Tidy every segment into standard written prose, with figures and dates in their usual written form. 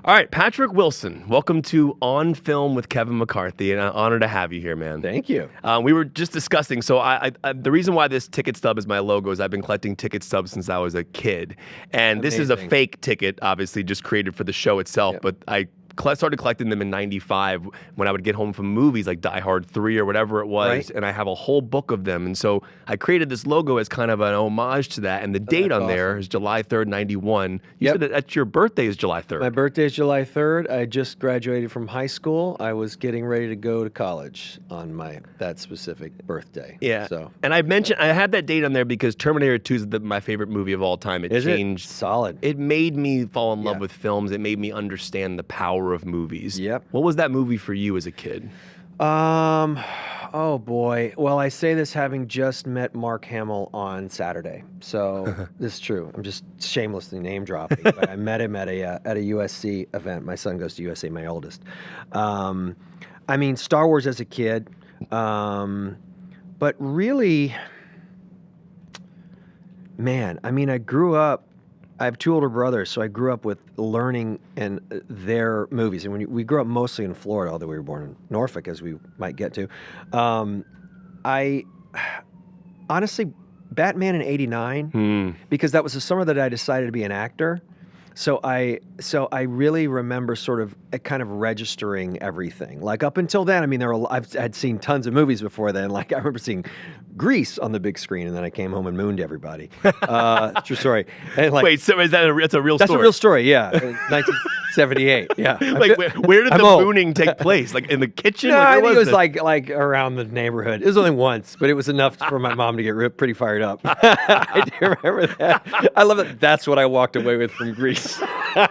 All right, Patrick Wilson, welcome to On Film with Kevin McCarthy, and I'm honored to have you here, man. Thank you. We were just discussing, so the reason why this ticket stub is my logo is I've been collecting ticket stubs since I was a kid, and This is a fake ticket, obviously, just created for the show itself, but I started collecting them in '95 when I would get home from movies like Die Hard 3 or whatever it was, and I have a whole book of them. And so I created this logo as kind of an homage to that. And the date on there is July 3rd, '91. You said that your birthday is July 3rd. My birthday is July 3rd. I just graduated from high school. I was getting ready to go to college on that specific birthday. Yeah. So. And I had that date on there because Terminator 2 is my favorite movie of all time. It changed. Solid. It made me fall in love with films. It made me understand the power of movies. Yep. What was that movie for you as a kid? Oh boy. Well, I say this having just met Mark Hamill on Saturday. So this is true. I'm just shamelessly name dropping. But I met him at a USC event. My son goes to USC, my oldest. I mean, Star Wars as a kid. But really, man, I mean, I have two older brothers, so I grew up with learning and their movies. And we grew up mostly in Florida, although we were born in Norfolk, as we might get to. I honestly, Batman in '89, because that was the summer that I decided to be an actor. So I really remember sort of kind of registering everything. Like up until then, I mean, I'd seen tons of movies before then. Like I remember seeing Grease on the big screen, and then I came home and mooned everybody. True story. And like, wait, so that's a real story? That's a real story. Yeah, 1978. Yeah. Like where did the mooning take place? Like in the kitchen? No, like, I think it was like around the neighborhood. It was only once, but it was enough for my mom to get pretty fired up. I do remember that. I love that. That's what I walked away with from Grease. Have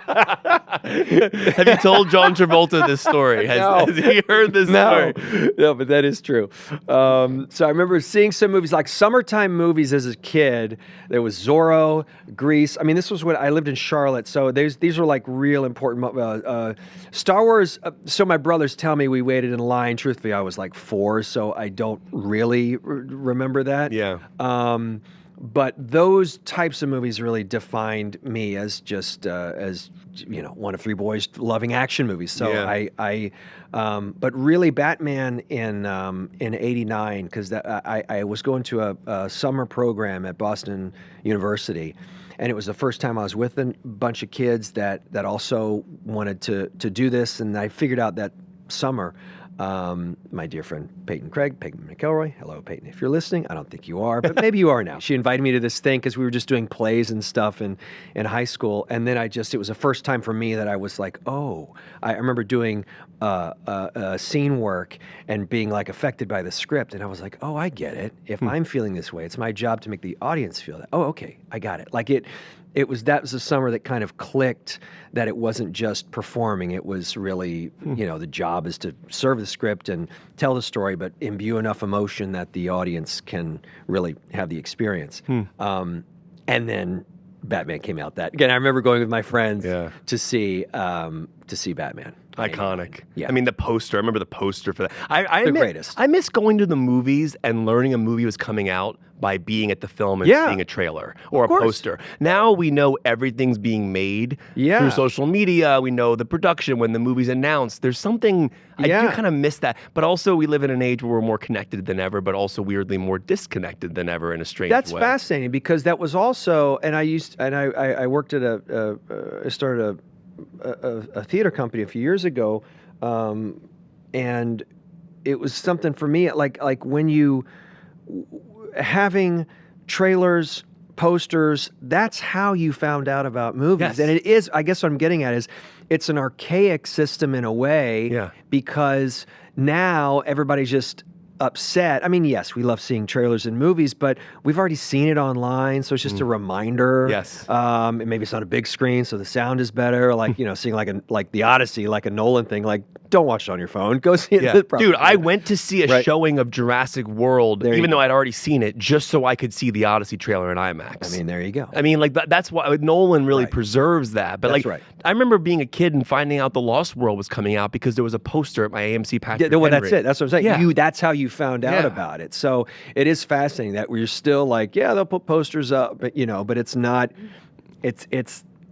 you told John Travolta this story? Has he heard this story? No, but that is true. So I remember seeing some movies, like summertime movies as a kid. There was Zorro, Grease. I mean, this was when I lived in Charlotte, so these were like real important. Star Wars, so my brothers tell me we waited in line. Truthfully, I was like 4, so I don't really remember that. Yeah. But those types of movies really defined me as just one of 3 boys loving action movies. So but really Batman in '89, because I was going to a summer program at Boston University, and it was the first time I was with a bunch of kids that also wanted to do this, and I figured out that summer. My dear friend Peyton McElroy. Hello, Peyton. If you're listening, I don't think you are, but maybe you are now. She invited me to this thing because we were just doing plays and stuff in high school. And then it was the first time for me that I was like, oh, I remember doing scene work and being like affected by the script. And I was like, oh, I get it. If I'm feeling this way, it's my job to make the audience feel that. Oh, okay, I got it. Like that was the summer that kind of clicked that it wasn't just performing. It was really, the job is to serve the script and tell the story, but imbue enough emotion that the audience can really have the experience. And then Batman came out. Again, I remember going with my friends to see Batman. Iconic. Yeah. I mean, the poster. I remember the poster for that. The greatest. I miss going to the movies and learning a movie was coming out by being at the film and seeing a trailer or a poster. Now we know everything's being made through social media. We know the production when the movie's announced. There's something, I do kind of miss that. But also we live in an age where we're more connected than ever, but also weirdly more disconnected than ever in a strange way. That's fascinating because that was also, and I worked at I started a theater company a few years ago, and it was something for me like when you having trailers, posters, that's how you found out about movies. Yes. And it is, I guess what I'm getting at is it's an archaic system in a way because now everybody's just upset. I mean, yes, we love seeing trailers in movies, but we've already seen it online, so it's just a reminder. Yes. And maybe it's on a big screen, so the sound is better. Like, seeing like the Odyssey, like a Nolan thing, like don't watch it on your phone. Go see it. Dude, I went to see a showing of Jurassic World, even though I'd already seen it, just so I could see the Odyssey trailer in IMAX. I mean, there you go. I mean, like that's why Nolan really preserves that. But That's like, right. I remember being a kid and finding out The Lost World was coming out because there was a poster at my AMC Patrick Henry. That's it. That's what I'm saying. Yeah. That's how you found out about it. So it is fascinating that we're still like, they'll put posters up, but but it's not. It's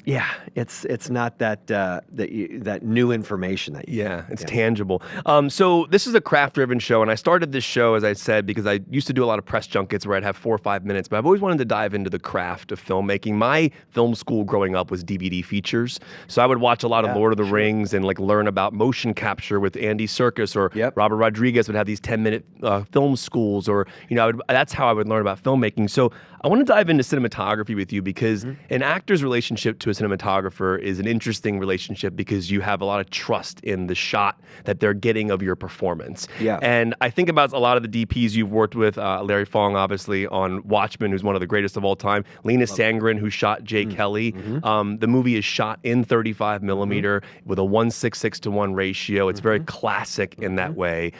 Yeah, it's not that new information that you it's tangible. So this is a craft-driven show, and I started this show, as I said, because I used to do a lot of press junkets where I'd have 4 or 5 minutes, but I've always wanted to dive into the craft of filmmaking. My film school growing up was DVD features, so I would watch a lot of Lord of the Rings and like learn about motion capture with Andy Serkis, or Robert Rodriguez would have these 10-minute film schools, or that's how I would learn about filmmaking. So I want to dive into cinematography with you because an actor's relationship to a cinematographer is an interesting relationship because you have a lot of trust in the shot that they're getting of your performance. Yeah. And I think about a lot of the DPs you've worked with, Larry Fong, obviously, on Watchmen, who's one of the greatest of all time, Lena Sandgren, who shot Jay Kelly. The movie is shot in 35 millimeter with a 1:6:6 ratio. It's very classic in that way.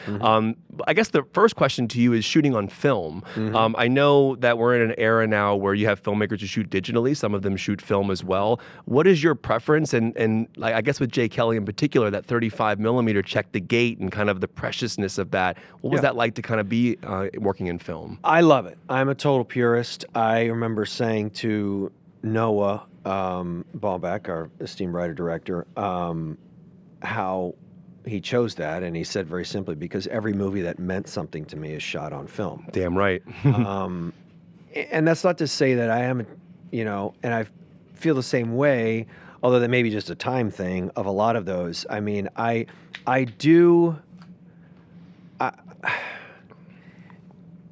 I guess the first question to you is shooting on film. I know that we're in an era now where you have filmmakers who shoot digitally. Some of them shoot film as well. What is your preference? And I guess with Jay Kelly in particular, that 35 millimeter checked the gate and kind of the preciousness of that. What was that like to kind of be working in film? I love it. I'm a total purist. I remember saying to Noah Baumbach, our esteemed writer-director, how he chose that, and he said very simply, because every movie that meant something to me is shot on film. Damn right. And that's not to say that I am, and I feel the same way, although that may be just a time thing of a lot of those. I mean,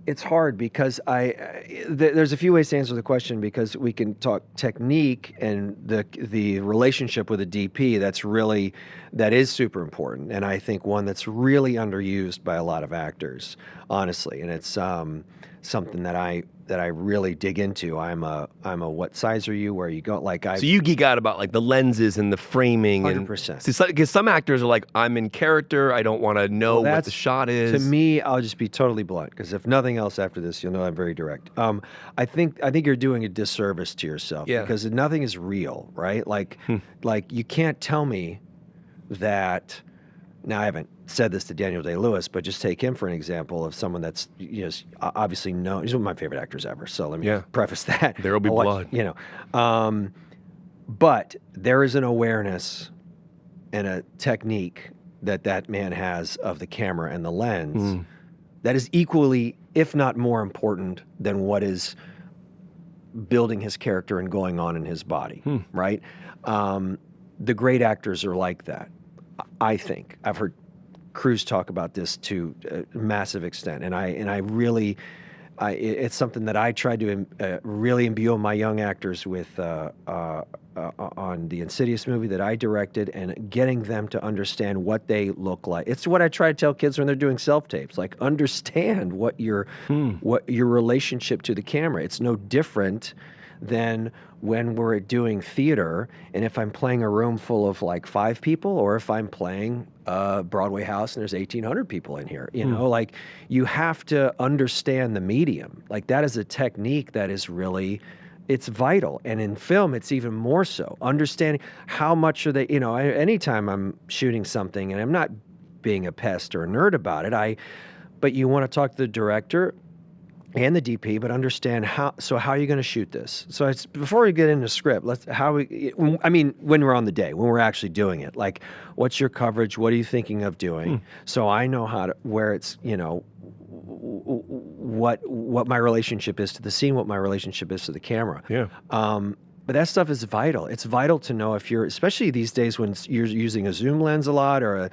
it's hard because there's a few ways to answer the question, because we can talk technique and the relationship with a DP that is super important, and I think one that's really underused by a lot of actors, honestly, and it's something that I really dig into. I'm a what size are you? Where you go? So you geek out about like the lenses and the framing 100%. Because some actors are like, I'm in character. I don't want to know what the shot is. To me, I'll just be totally blunt, because if nothing else after this, you'll know I'm very direct. I think you're doing a disservice to yourself, because nothing is real, right? Like you can't tell me that. Now, I haven't said this to Daniel Day-Lewis, but just take him for an example of someone that's obviously known. He's one of my favorite actors ever, so let me preface that. There'll be blood. But there is an awareness and a technique that man has of the camera and the lens that is equally, if not more important than what is building his character and going on in his body, right? The great actors are like that. I think I've heard Cruise talk about this to a massive extent, and I really, it's something that I tried to really imbue my young actors with on the Insidious movie that I directed, and getting them to understand what they look like. It's what I try to tell kids when they're doing self-tapes, like, understand what your relationship to the camera. It's no different than when we're doing theater, and if I'm playing a room full of like 5 people, or if I'm playing a Broadway house and there's 1,800 people in here, like, you have to understand the medium. Like, that is a technique that is really, it's vital. And in film, it's even more so. Understanding how much are they, anytime I'm shooting something, and I'm not being a pest or a nerd about it, but you want to talk to the director and the DP, but understand how are you going to shoot this? So it's, before we get into script, when we're on the day, when we're actually doing it, like, what's your coverage? What are you thinking of doing? So I know where it's, what my relationship is to the scene, what my relationship is to the camera. But that stuff is vital. It's vital to know if you're, especially these days when you're using a zoom lens a lot, or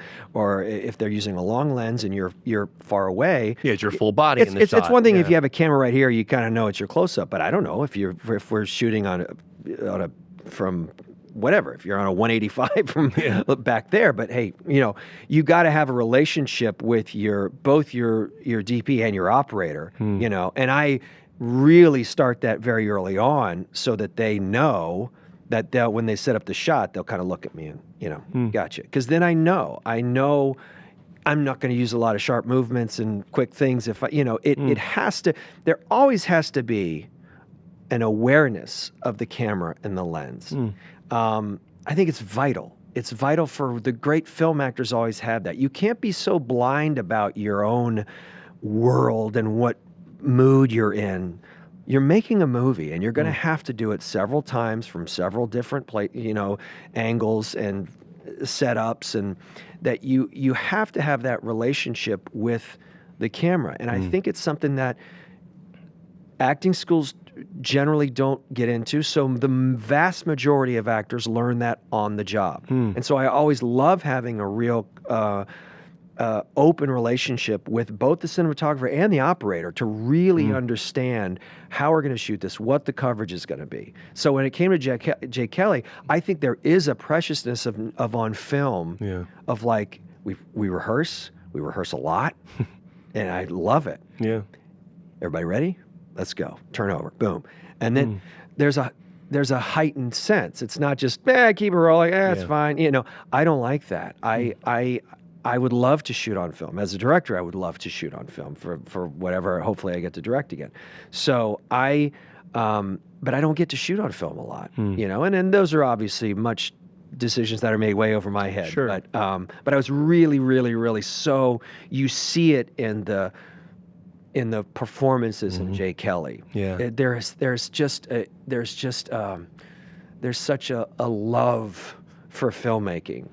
if they're using a long lens and you're far away. Yeah, it's your full body in the shot. It's one thing if you have a camera right here, you kind of know it's your close up. But I don't know if we're shooting from whatever, if you're on a 185 from back there. But hey, you got to have a relationship with both your DP and your operator. And I really start that very early on, so that they know that when they set up the shot, they'll kind of look at me and, gotcha. Because then I know I'm not going to use a lot of sharp movements and quick things. If it has to, there always has to be an awareness of the camera and the lens. I think it's vital. It's vital for the great film actors always have that. You can't be so blind about your own world and what mood you're in you're making a movie and you're going to have to do it several times from several different angles and setups, and that you have to have that relationship with the camera. And I think it's something that acting schools generally don't get into. So the vast majority of actors learn that on the job. And so I always love having a real open relationship with both the cinematographer and the operator to really understand how we're going to shoot this, what the coverage is going to be. So when it came to Jay Kelly, I think there is a preciousness of on film of like, we rehearse a lot, and I love it. Yeah. Everybody ready? Let's go. Turn over. Boom. And then there's a heightened sense. It's not just, keep it rolling. It's fine. I don't like that. I would love to shoot on film. As a director, I would love to shoot on film for whatever, hopefully I get to direct again. So but I don't get to shoot on film a lot, and then those are obviously much decisions that are made way over my head. Sure. But I was really, really, really, so you see it in the performances of Jay Kelly. Yeah. There's such a love for filmmaking.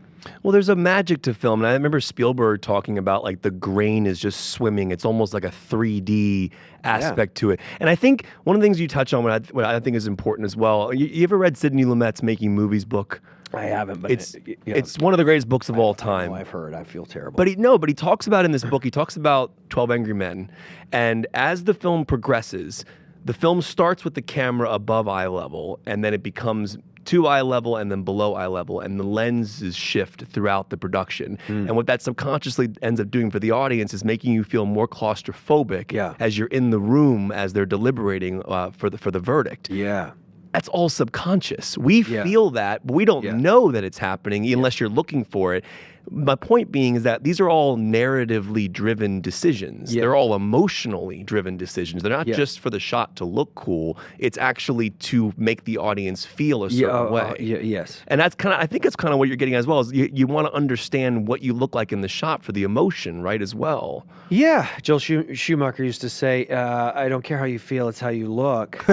Well, there's a magic to film. And I remember Spielberg talking about like the grain is just swimming. It's almost like a 3D aspect to it. And I think one of the things you touch on, what I think is important as well, you ever read Sidney Lumet's Making Movies book? I haven't, but it's one of the greatest books of all time. I've heard. I feel terrible. But he talks about in this book, he talks about 12 Angry Men. And as the film progresses, the film starts with the camera above eye level, and then it becomes to eye level and then below eye level, and the lenses shift throughout the production. And what that subconsciously ends up doing for the audience is making you feel more claustrophobic as you're in the room as they're deliberating for the verdict. Yeah. That's all subconscious. We feel that, but we don't know that it's happening unless you're looking for it. My point being is that these are all narratively driven decisions. They're all emotionally driven decisions. They're not just for the shot to look cool. It's actually to make the audience feel a certain way. Yes. And that's I think it's kind of what you're getting as well, is you want to understand what you look like in the shot for the emotion, right, as well. Yeah. Joel Schumacher used to say, I don't care how you feel, it's how you look.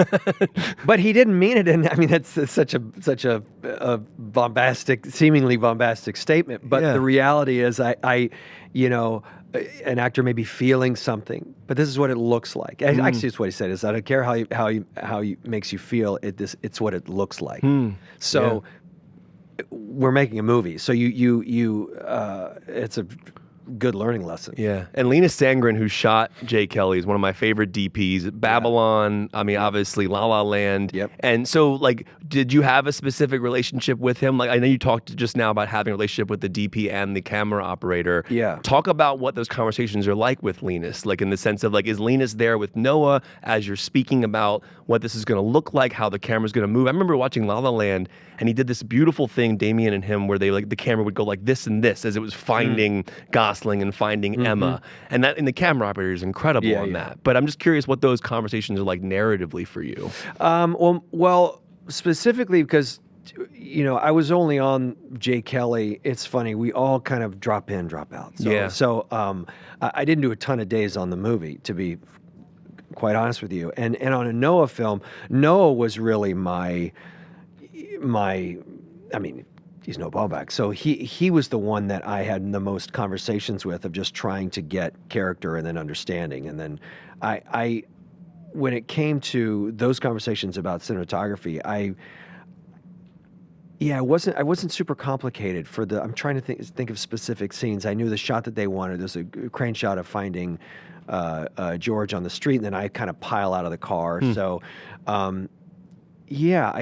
But he didn't mean it. And I mean, that's such a bombastic, seemingly bombastic statement. But the reality is, an actor may be feeling something, but this is what it looks like. Actually, it's what he said: "Is I don't care how you makes you feel. It's what it looks like." So we're making a movie, so it's a good learning lesson. Yeah. And Lena Sandgren, who shot Jay Kelly, is one of my favorite DPs. Babylon, I mean, obviously La La Land. Yep. And so, like, did you have a specific relationship with him? Like, I know you talked just now about having a relationship with the DP and the camera operator. Yeah. Talk about what those conversations are like with Linus, like in the sense of, like, is Linus there with Noah as you're speaking about what this is going to look like, how the camera's going to move? I remember watching La La Land, and he did this beautiful thing, Damien and him, where they, like, the camera would go like this and this as it was finding Gosling and finding Emma. And that, and the camera operator is incredible on that. But I'm just curious what those conversations are like narratively for you. Well, specifically because, I was only on Jay Kelly. It's funny, we all kind of drop in, drop out. So I didn't do a ton of days on the movie, to be quite honest with you. And on a Noah film, Noah was really my I mean, he's no ballback. So he was the one that I had the most conversations with, of just trying to get character and then understanding. And then I when it came to those conversations about cinematography, I wasn't super complicated for I'm trying to think of specific scenes. I knew the shot that they wanted. There's a crane shot of finding George on the street, and then I kind of pile out of the car. So I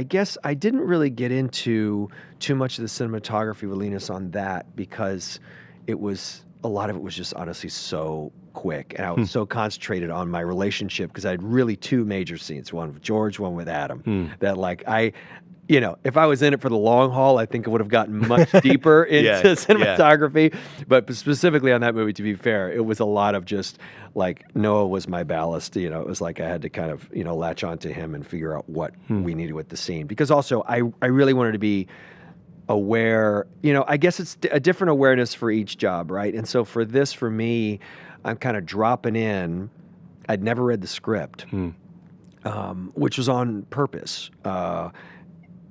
guess I didn't really get into too much of the cinematography with Linus on that, because a lot of it was just honestly so quick, and I was so concentrated on my relationship, because I had really two major scenes, one with George, one with Adam, that like if I was in it for the long haul, I think it would have gotten much deeper into cinematography. But specifically on that movie, to be fair, it was a lot of just like Noah was my ballast. It was like I had to kind of latch onto him and figure out what we needed with the scene. Because also I really wanted to be aware. I guess it's a different awareness for each job, right? And so for this, for me, I'm kind of dropping in. I'd never read the script. which was on purpose.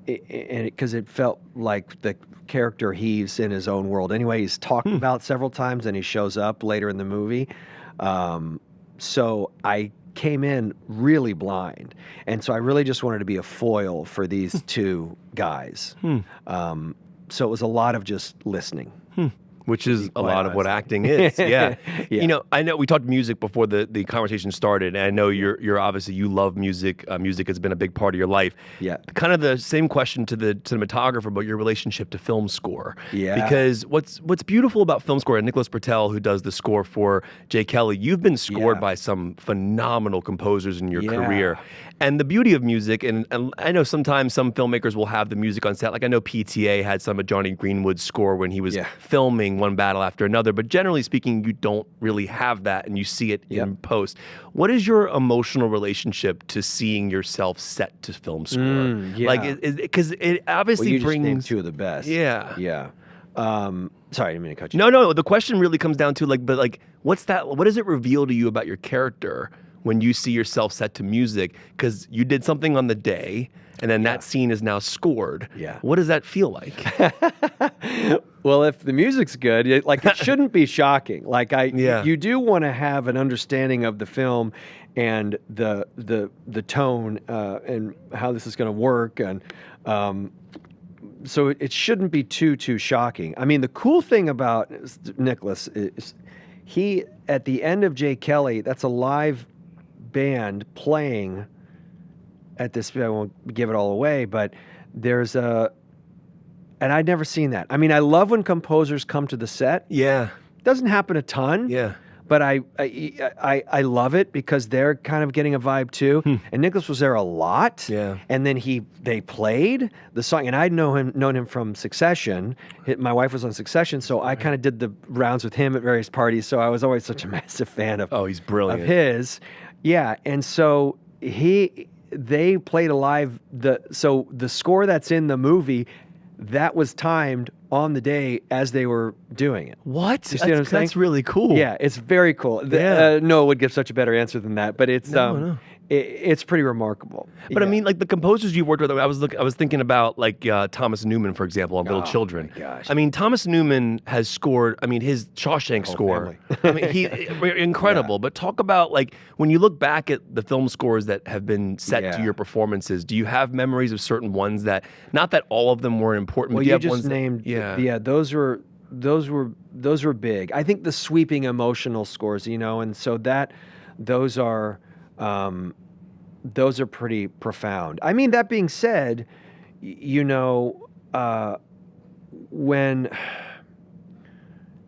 Because it felt like the character he's in his own world. Anyway, he's talked about several times, and he shows up later in the movie. So I came in really blind, and so I really just wanted to be a foil for these two guys. So it was a lot of just listening. Which is a lot of what acting is. Yeah. Yeah. You know, I know we talked music before the conversation started, and I know you're obviously, you love music. Music has been a big part of your life. Yeah. Kind of the same question to the cinematographer, but your relationship to film score. Yeah. Because what's beautiful about film score, and Nicholas Britell, who does the score for Jay Kelly, you've been scored by some phenomenal composers in your career. And the beauty of music, and I know sometimes some filmmakers will have the music on set. Like I know PTA had some of Johnny Greenwood's score when he was filming one battle after another. But generally speaking, you don't really have that, and you see it in post. What is your emotional relationship to seeing yourself set to film score? Like, because it obviously you brings just named two of the best. Yeah. Yeah. Sorry, I didn't mean to cut you. No. The question really comes down to what does it reveal to you about your character when you see yourself set to music? Because you did something on the day, and then that scene is now scored. Yeah. What does that feel like? Well, if the music's good, it shouldn't be shocking. You do want to have an understanding of the film and the tone and how this is going to work, and so it shouldn't be too shocking. I mean, the cool thing about Nicholas is he, at the end of Jay Kelly, that's a live band playing at this. I won't give it all away, but there's and I'd never seen that. I mean, I love when composers come to the set. Yeah. Doesn't happen a ton. Yeah. But I love it because they're kind of getting a vibe too. And Nicholas was there a lot. Yeah. And then they played the song, and I'd known him from Succession. My wife was on Succession, so I kind of did the rounds with him at various parties. So I was always such a massive fan of. Oh, he's brilliant. Of his, yeah. And so they played a live. So the score that's in the movie, that was timed on the day as they were doing it. What? You see what I'm saying? That's really cool. Yeah, it's very cool. Noah would give such a better answer than that, but it's it's pretty remarkable. But I mean, like the composers you've worked with, I was thinking about Thomas Newman, for example, on Little Children. My gosh. I mean, Thomas Newman has scored. I mean, his Shawshank score. I mean, he incredible. But talk about when you look back at the film scores that have been set to your performances. Do you have memories of certain ones that, not that all of them were important? Well, but you just named. Those were big. I think the sweeping emotional scores, and so those are pretty profound. I mean, that being said, when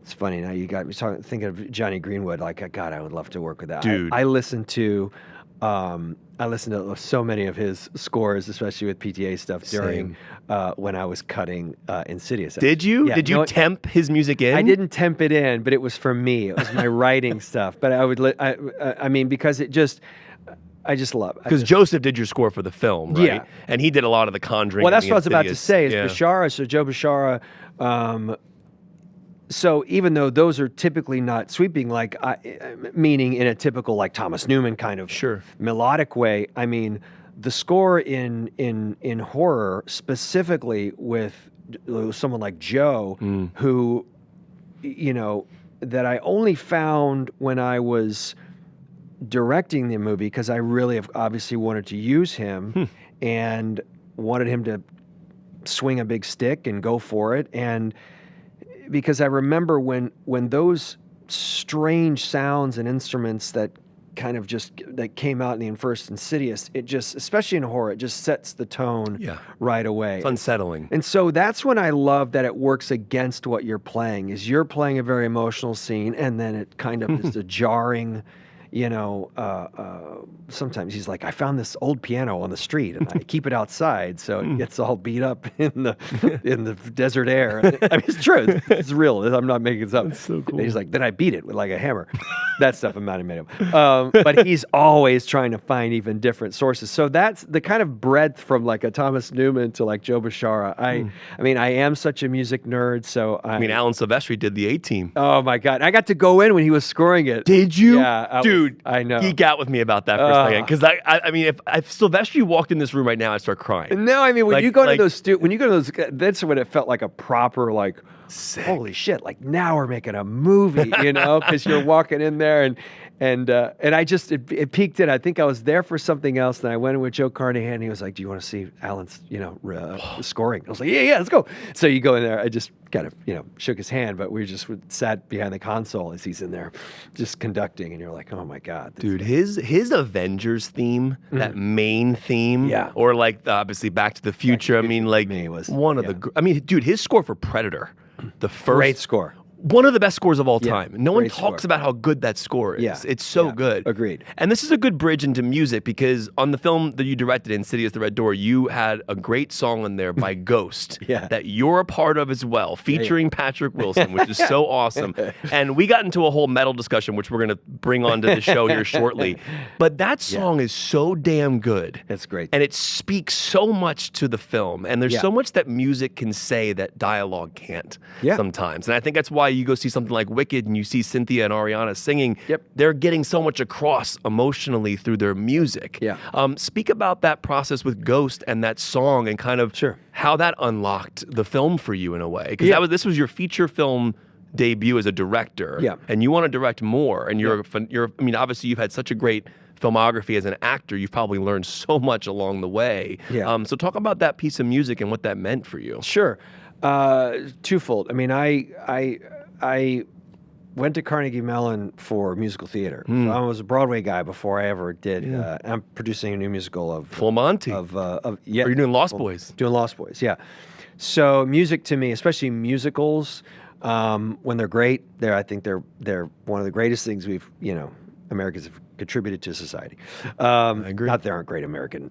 it's funny now, you got me thinking of Johnny Greenwood. God, I would love to work with that. Dude. I listened to so many of his scores, especially with PTA stuff during when I was cutting Insidious. Did you? Yeah, Did you temp his music in? I didn't temp it in, but it was for me. It was my writing stuff. But I mean, because I just love it. Because Joseph did your score for the film, right? Yeah. And he did a lot of the Conjuring. Well, that's what I was about to Insidious. say. Is Bashara, so Joe Bashara. So even though those are typically not sweeping, meaning in a typical Thomas Newman kind of melodic way, I mean, the score in horror, specifically with someone like Joe, who, that I only found when I was directing the movie, because I really have obviously wanted to use him and wanted him to swing a big stick and go for it. And because I remember when those strange sounds and instruments that kind of that came out in the first Insidious, it just, especially in horror, it just sets the tone right away. It's unsettling. And so that's when I love that it works against what you're playing, is you're playing a very emotional scene, and then it kind of is a jarring, sometimes he's like, I found this old piano on the street and I keep it outside so it gets all beat up in the desert air. I mean, it's true. It's real. I'm not making this up. That's so cool. And he's like, then I beat it with a hammer. That stuff I'm not made up. But he's always trying to find even different sources. So that's the kind of breadth from like a Thomas Newman to like Joe Bishara. I mean, I am such a music nerd, so I mean, Alan Silvestri did the A-Team. Oh my God. I got to go in when he was scoring it. Did you? Yeah. Dude, I know. Geek out with me about that for a second. Because I mean, if Silvestri walked in this room right now, I'd start crying. No, I mean, when you go to those, that's when it felt like a proper, like, sick. Holy shit, like now we're making a movie, you know, because you're walking in there and I just, it peaked in. I think I was there for something else. And I went in with Joe Carnahan and he was like, do you want to see Alan's, scoring? I was like, yeah, let's go. So you go in there. I just kind of, shook his hand, but we just sat behind the console as he's in there just conducting. And you're like, oh my God. Dude, his Avengers theme, that main theme, or like obviously Back to the Future. I mean, like one of the, I mean, dude, his score for Predator, the first. Great score. One of the best scores of all time. No one talks about how good that score is. Yeah. It's so good. Agreed. And this is a good bridge into music because on the film that you directed, Insidious, The Red Door, you had a great song in there by Ghost that you're a part of as well, featuring Patrick Wilson, which is so awesome. And we got into a whole metal discussion, which we're going to bring onto the show here shortly. But that song is so damn good. It's great. And it speaks so much to the film. And there's so much that music can say that dialogue can't sometimes. And I think that's why you go see something like Wicked and you see Cynthia and Ariana singing, they're getting so much across emotionally through their music. Speak about that process with Ghost and that song and kind of how that unlocked the film for you in a way. Because this was your feature film debut as a director. And you want to direct more. And I mean, obviously you've had such a great filmography as an actor. You've probably learned so much along the way. So talk about that piece of music and what that meant for you. Sure. Twofold. I mean, I went to Carnegie Mellon for musical theater. So I was a Broadway guy before I ever did. I'm producing a new musical of Full Monty. Are you doing Lost Boys? Doing Lost Boys, yeah. So music to me, especially musicals, when they're great, I think they're one of the greatest things Americans have contributed to society. I agree. Not there aren't great American,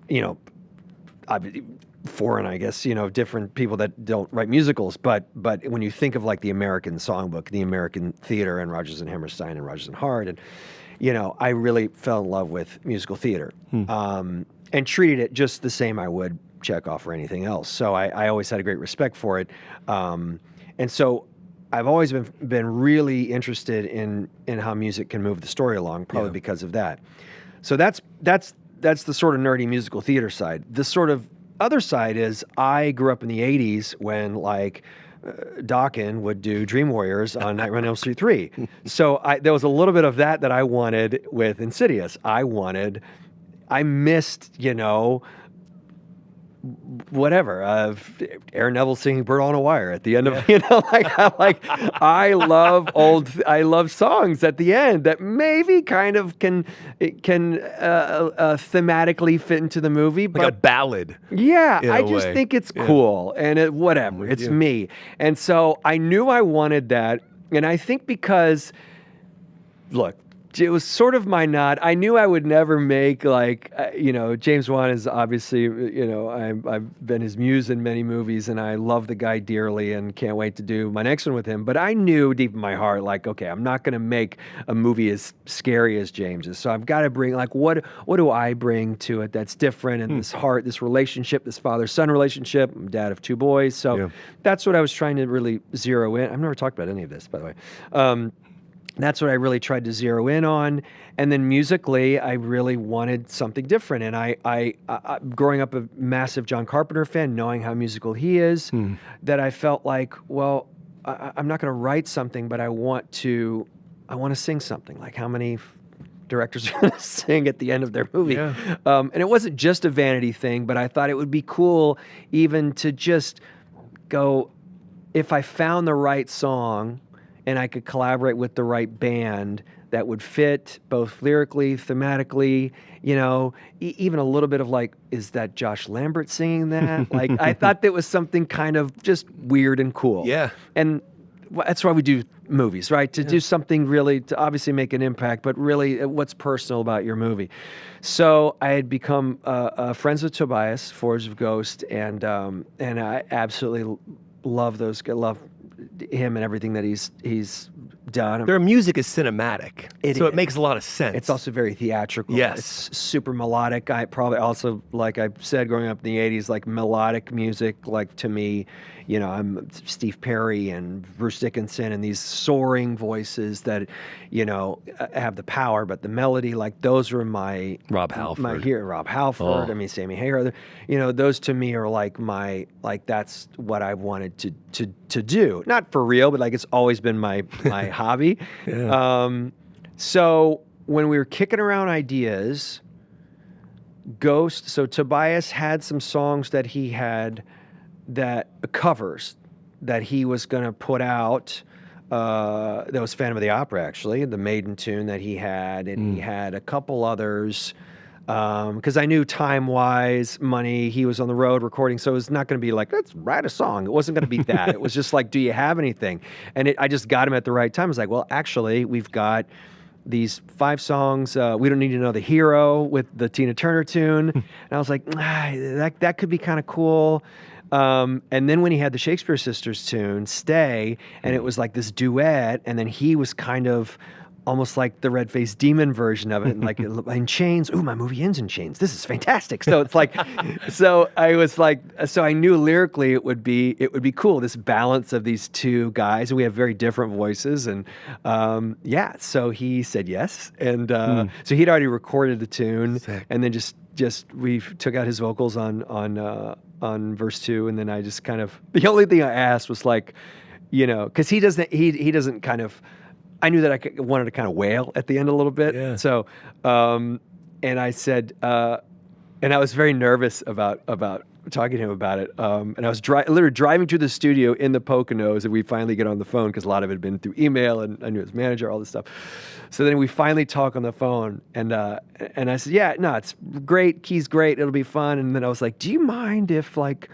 foreign, I guess, different people that don't write musicals, but when you think of like the American songbook, the American theater, and Rodgers and Hammerstein and Rodgers and Hart, and I really fell in love with musical theater, and treated it just the same I would Chekhov or anything else. So I always had a great respect for it, and so I've always been really interested in how music can move the story along, probably because of that. So that's the sort of nerdy musical theater side. The sort of other side is I grew up in the 80s when like Dokken would do Dream Warriors on Night Run Elm Street 3. So there was a little bit of that I wanted with Insidious. I missed, whatever, Aaron Neville singing "Bird on a Wire" at the end of, I love songs at the end that maybe kind of can thematically fit into the movie, but like a ballad. Yeah, I just think it's cool, and it's me, and so I knew I wanted that, and I think because, look, it was sort of my nod. I knew I would never make James Wan is obviously, I've been his muse in many movies and I love the guy dearly and can't wait to do my next one with him. But I knew deep in my heart, okay, I'm not going to make a movie as scary as James is. So I've got to bring, what do I bring to it that's different? And this heart, this relationship, this father-son relationship. I'm dad of two boys. So that's what I was trying to really zero in. I've never talked about any of this, by the way. That's what I really tried to zero in on. And then musically, I really wanted something different. And I growing up a massive John Carpenter fan, knowing how musical he is, that I felt like, well, I'm not going to write something, but I want to sing something. Like how many directors are going to sing at the end of their movie? And it wasn't just a vanity thing, but I thought it would be cool even to just go, if I found the right song, and I could collaborate with the right band that would fit both lyrically, thematically, even a little bit of is that Josh Lambert singing that? I thought that was something kind of just weird and cool. Yeah. And that's why we do movies, right? To do something really, to obviously make an impact, but really what's personal about your movie. So I had become friends with Tobias, Forge of Ghost, and I absolutely love him and everything that he's done. Their music is cinematic, so it makes a lot of sense. It's also very theatrical. Yes. It's super melodic. I probably also, like I said, growing up in the 80s, like melodic music, like to me, you know, I'm Steve Perry and Bruce Dickinson and these soaring voices that, you know, have the power, but the melody, like those are my Rob Halford. My hero, Rob Halford. I mean, Sammy Hagar. You know, those to me are like that's what I wanted to do. Not for real, but like it's always been my hobby. Yeah. So when we were kicking around ideas, Ghost. So Tobias had some songs that he had that covers that he was going to put out. That was Phantom of the Opera, actually, the Maiden tune that he had, and he had a couple others. Because I knew time-wise, money, he was on the road recording, so it was not going to be like, let's write a song. It wasn't going to be that. It was just like, do you have anything? And I just got him at the right time. I was like, well, actually, we've got these 5 songs. We Don't Need to Know the Hero with the Tina Turner tune. And I was like, that could be kind of cool. And then when he had the Shakespeare Sisters tune, Stay, and it was like this duet, and then he was kind of almost like the red-faced demon version of it, and like in chains. Ooh, my movie ends in chains. This is fantastic. So it's like, so I was like, so I knew lyrically it would be cool. This balance of these two guys, and we have very different voices, and yeah. So he said yes, and so he'd already recorded the tune, and then just we took out his vocals on verse 2, and then I just kind of, the only thing I asked was like, you know, because he doesn't kind of. I knew that I wanted to kind of wail at the end a little bit. Yeah. So, and I said, and I was very nervous about talking to him about it. And I was literally driving to the studio in the Poconos, and we finally get on the phone because a lot of it had been through email, and I knew his manager, all this stuff. So then we finally talk on the phone, and I said, yeah, no, it's great. Key's great. It'll be fun. And then I was like, do you mind if, like,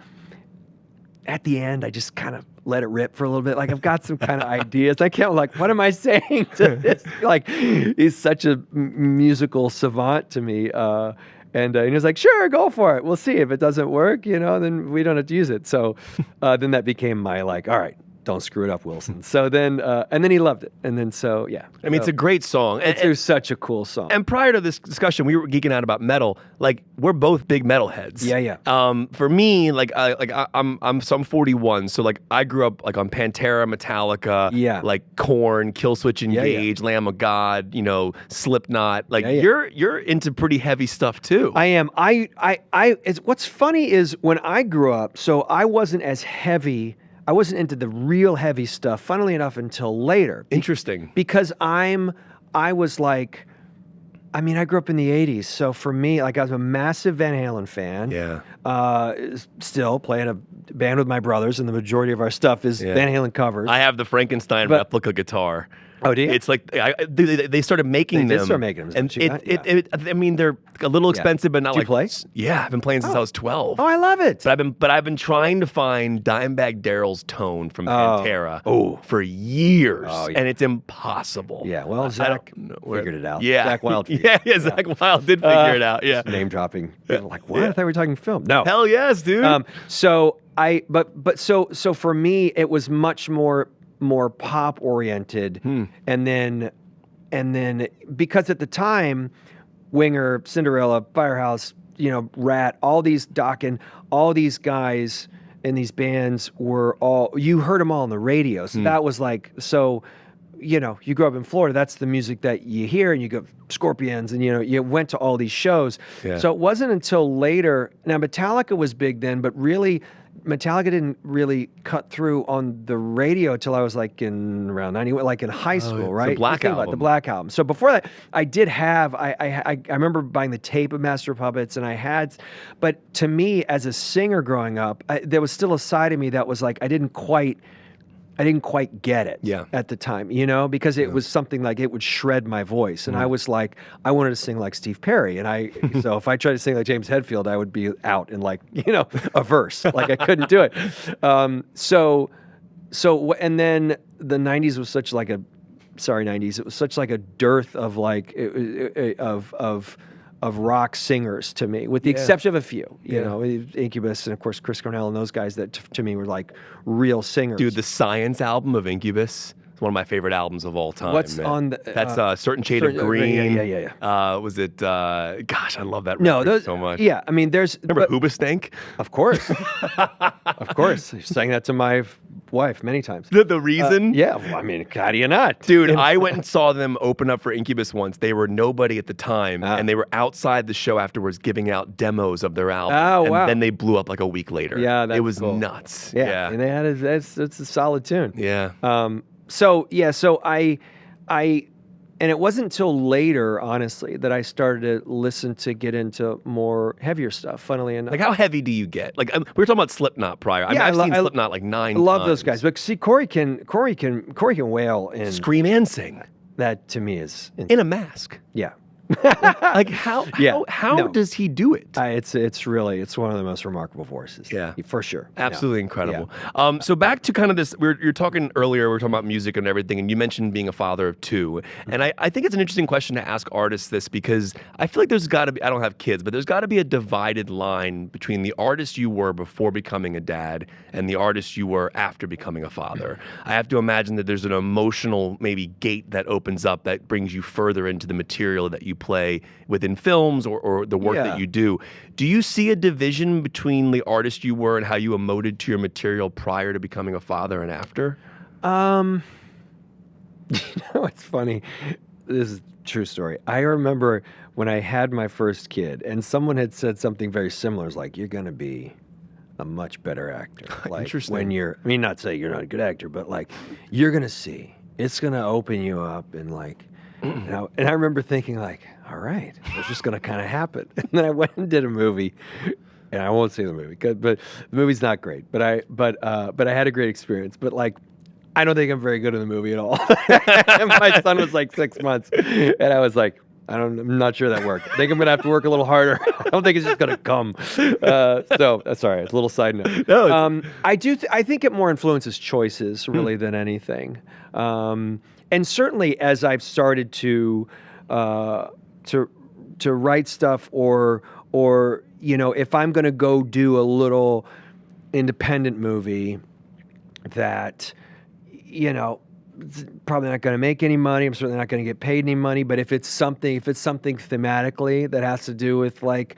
at the end, I just kind of let it rip for a little bit? Like, I've got some kind of ideas. I can't, like, what am I saying to this? Like, he's such a musical savant to me. And he was like, sure, go for it. We'll see. If it doesn't work, you know, then we don't have to use it. So then that became my, like, all right, don't screw it up, Wilson. So then, and then he loved it. And then, so, yeah. I mean, it's a great song. It's such a cool song. And prior to this discussion, we were geeking out about metal. Like, we're both big metal heads. Yeah, yeah. For me, I'm 41, so like I grew up like on Pantera, Metallica, like Korn, Killswitch Engage, Lamb of God, you know, Slipknot. Like you're into pretty heavy stuff too. I am. What's funny is when I grew up, so I wasn't as heavy. I wasn't into the real heavy stuff, funnily enough, until later. Interesting. Because I was like, I mean, I grew up in the 80s, so for me, like, I was a massive Van Halen fan. Yeah. Still playing a band with my brothers, and the majority of our stuff is Van Halen covers. I have the Frankenstein replica guitar. Oh, do you? It's like they started making them. They started making them. And I mean, they're a little expensive, but not do like. You play? Yeah, I've been playing since I was 12. Oh, I love it. But I've been trying to find Dimebag Darrell's tone from Pantera for years, and it's impossible. Yeah, well, Zach figured it out. Yeah, Zach Wilde. Zach Wilde did figure it out. Yeah, name dropping. Like, what? I thought we were talking film. No, hell yes, dude. So for me, it was much more pop oriented, and then because at the time, Winger, Cinderella, Firehouse, you know, Rat, all these Dokken, all these guys in these bands were all, you heard them all on the radio. So that was like, so, you know, you grew up in Florida, that's the music that you hear, and you go Scorpions, and, you know, you went to all these shows. Yeah. So it wasn't until later, now Metallica was big then, but really Metallica didn't really cut through on the radio till I was like in around 91, like in high school, right? The Black Album. The Black Album. So before that, I did have, I remember buying the tape of Master of Puppets, and I had, but to me as a singer growing up, there was still a side of me that was like, I didn't quite get it at the time, you know, because it was something like it would shred my voice. And I was like, I wanted to sing like Steve Perry. And so if I tried to sing like James Hetfield, I would be out in like, you know, a verse. Like I couldn't do it. And then the 90s was such like it was such like a dearth of like, of rock singers to me, with the exception of a few, you know, Incubus and of course Chris Cornell and those guys that to me were like real singers. Dude, the Science album of Incubus, It's one of my favorite albums of all time. What's man. on the? That's a certain shade of green. Yeah. Was it? Gosh, I love that No, record those, so much. Yeah, I mean, there's. Remember Hoobastank? Of course, of course. I sang that to my wife many times. The reason? Yeah, well, I mean, how do you not? Dude, I went and saw them open up for Incubus once. They were nobody at the time, and they were outside the show afterwards giving out demos of their album. Oh, wow. And then they blew up like a week later. Yeah, that's it was cool. nuts. Yeah, and they had it's a solid tune. Yeah. So I and it wasn't until later, honestly, that I started to get into more heavier stuff. Funnily enough, Like, how heavy do you get? Like, we were talking about Slipknot prior. I've seen Slipknot like 9 times. I love those guys, but see, Corey can wail and scream and sing. That to me is in a mask. Yeah. Like how does he do it? It's one of the most remarkable voices. Yeah, for sure. Absolutely incredible. Yeah. So back to kind of this. You're talking earlier. We were talking about music and everything, and you mentioned being a father of 2. And I think it's an interesting question to ask artists this, because I feel like there's got to be. I don't have kids, but there's got to be a divided line between the artist you were before becoming a dad and the artist you were after becoming a father. I have to imagine that there's an emotional maybe gate that opens up that brings you further into the material that you play within films or the work that you do. Do you see a division between the artist you were and how you emoted to your material prior to becoming a father and after? It's funny. This is a true story. I remember when I had my first kid and someone had said something very similar. It's like, you're going to be a much better actor. Like, interesting. When not saying you're not a good actor, but like, you're going to see. It's going to open you up and like, and I remember thinking like, all right, it's just going to kind of happen. And then I went and did a movie, and I won't say the movie, but the movie's not great. But I had a great experience. But like, I don't think I'm very good in the movie at all. And my son was like 6 months, and I was like, I'm not sure that worked. I think I'm going to have to work a little harder. I don't think it's just going to come. Sorry, it's a little side note. No, I think it more influences choices really than anything. And certainly as I've started to write stuff or if I'm going to go do a little independent movie that, it's probably not going to make any money. I'm certainly not going to get paid any money. But if it's something thematically that has to do with like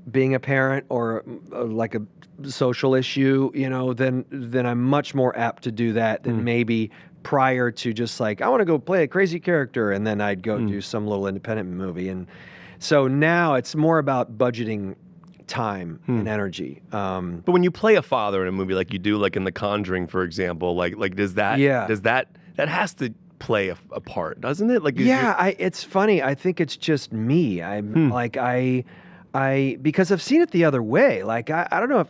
being a parent or like a social issue, then I'm much more apt to do that than maybe prior to just like, I want to go play a crazy character, and then I'd go do some little independent movie. And so now it's more about budgeting time and energy. But when you play a father in a movie like you do, like in The Conjuring, for example, like does that has to play a part, doesn't it? Like it's funny. I think it's just me. I'm like I because I've seen it the other way. Like I don't know if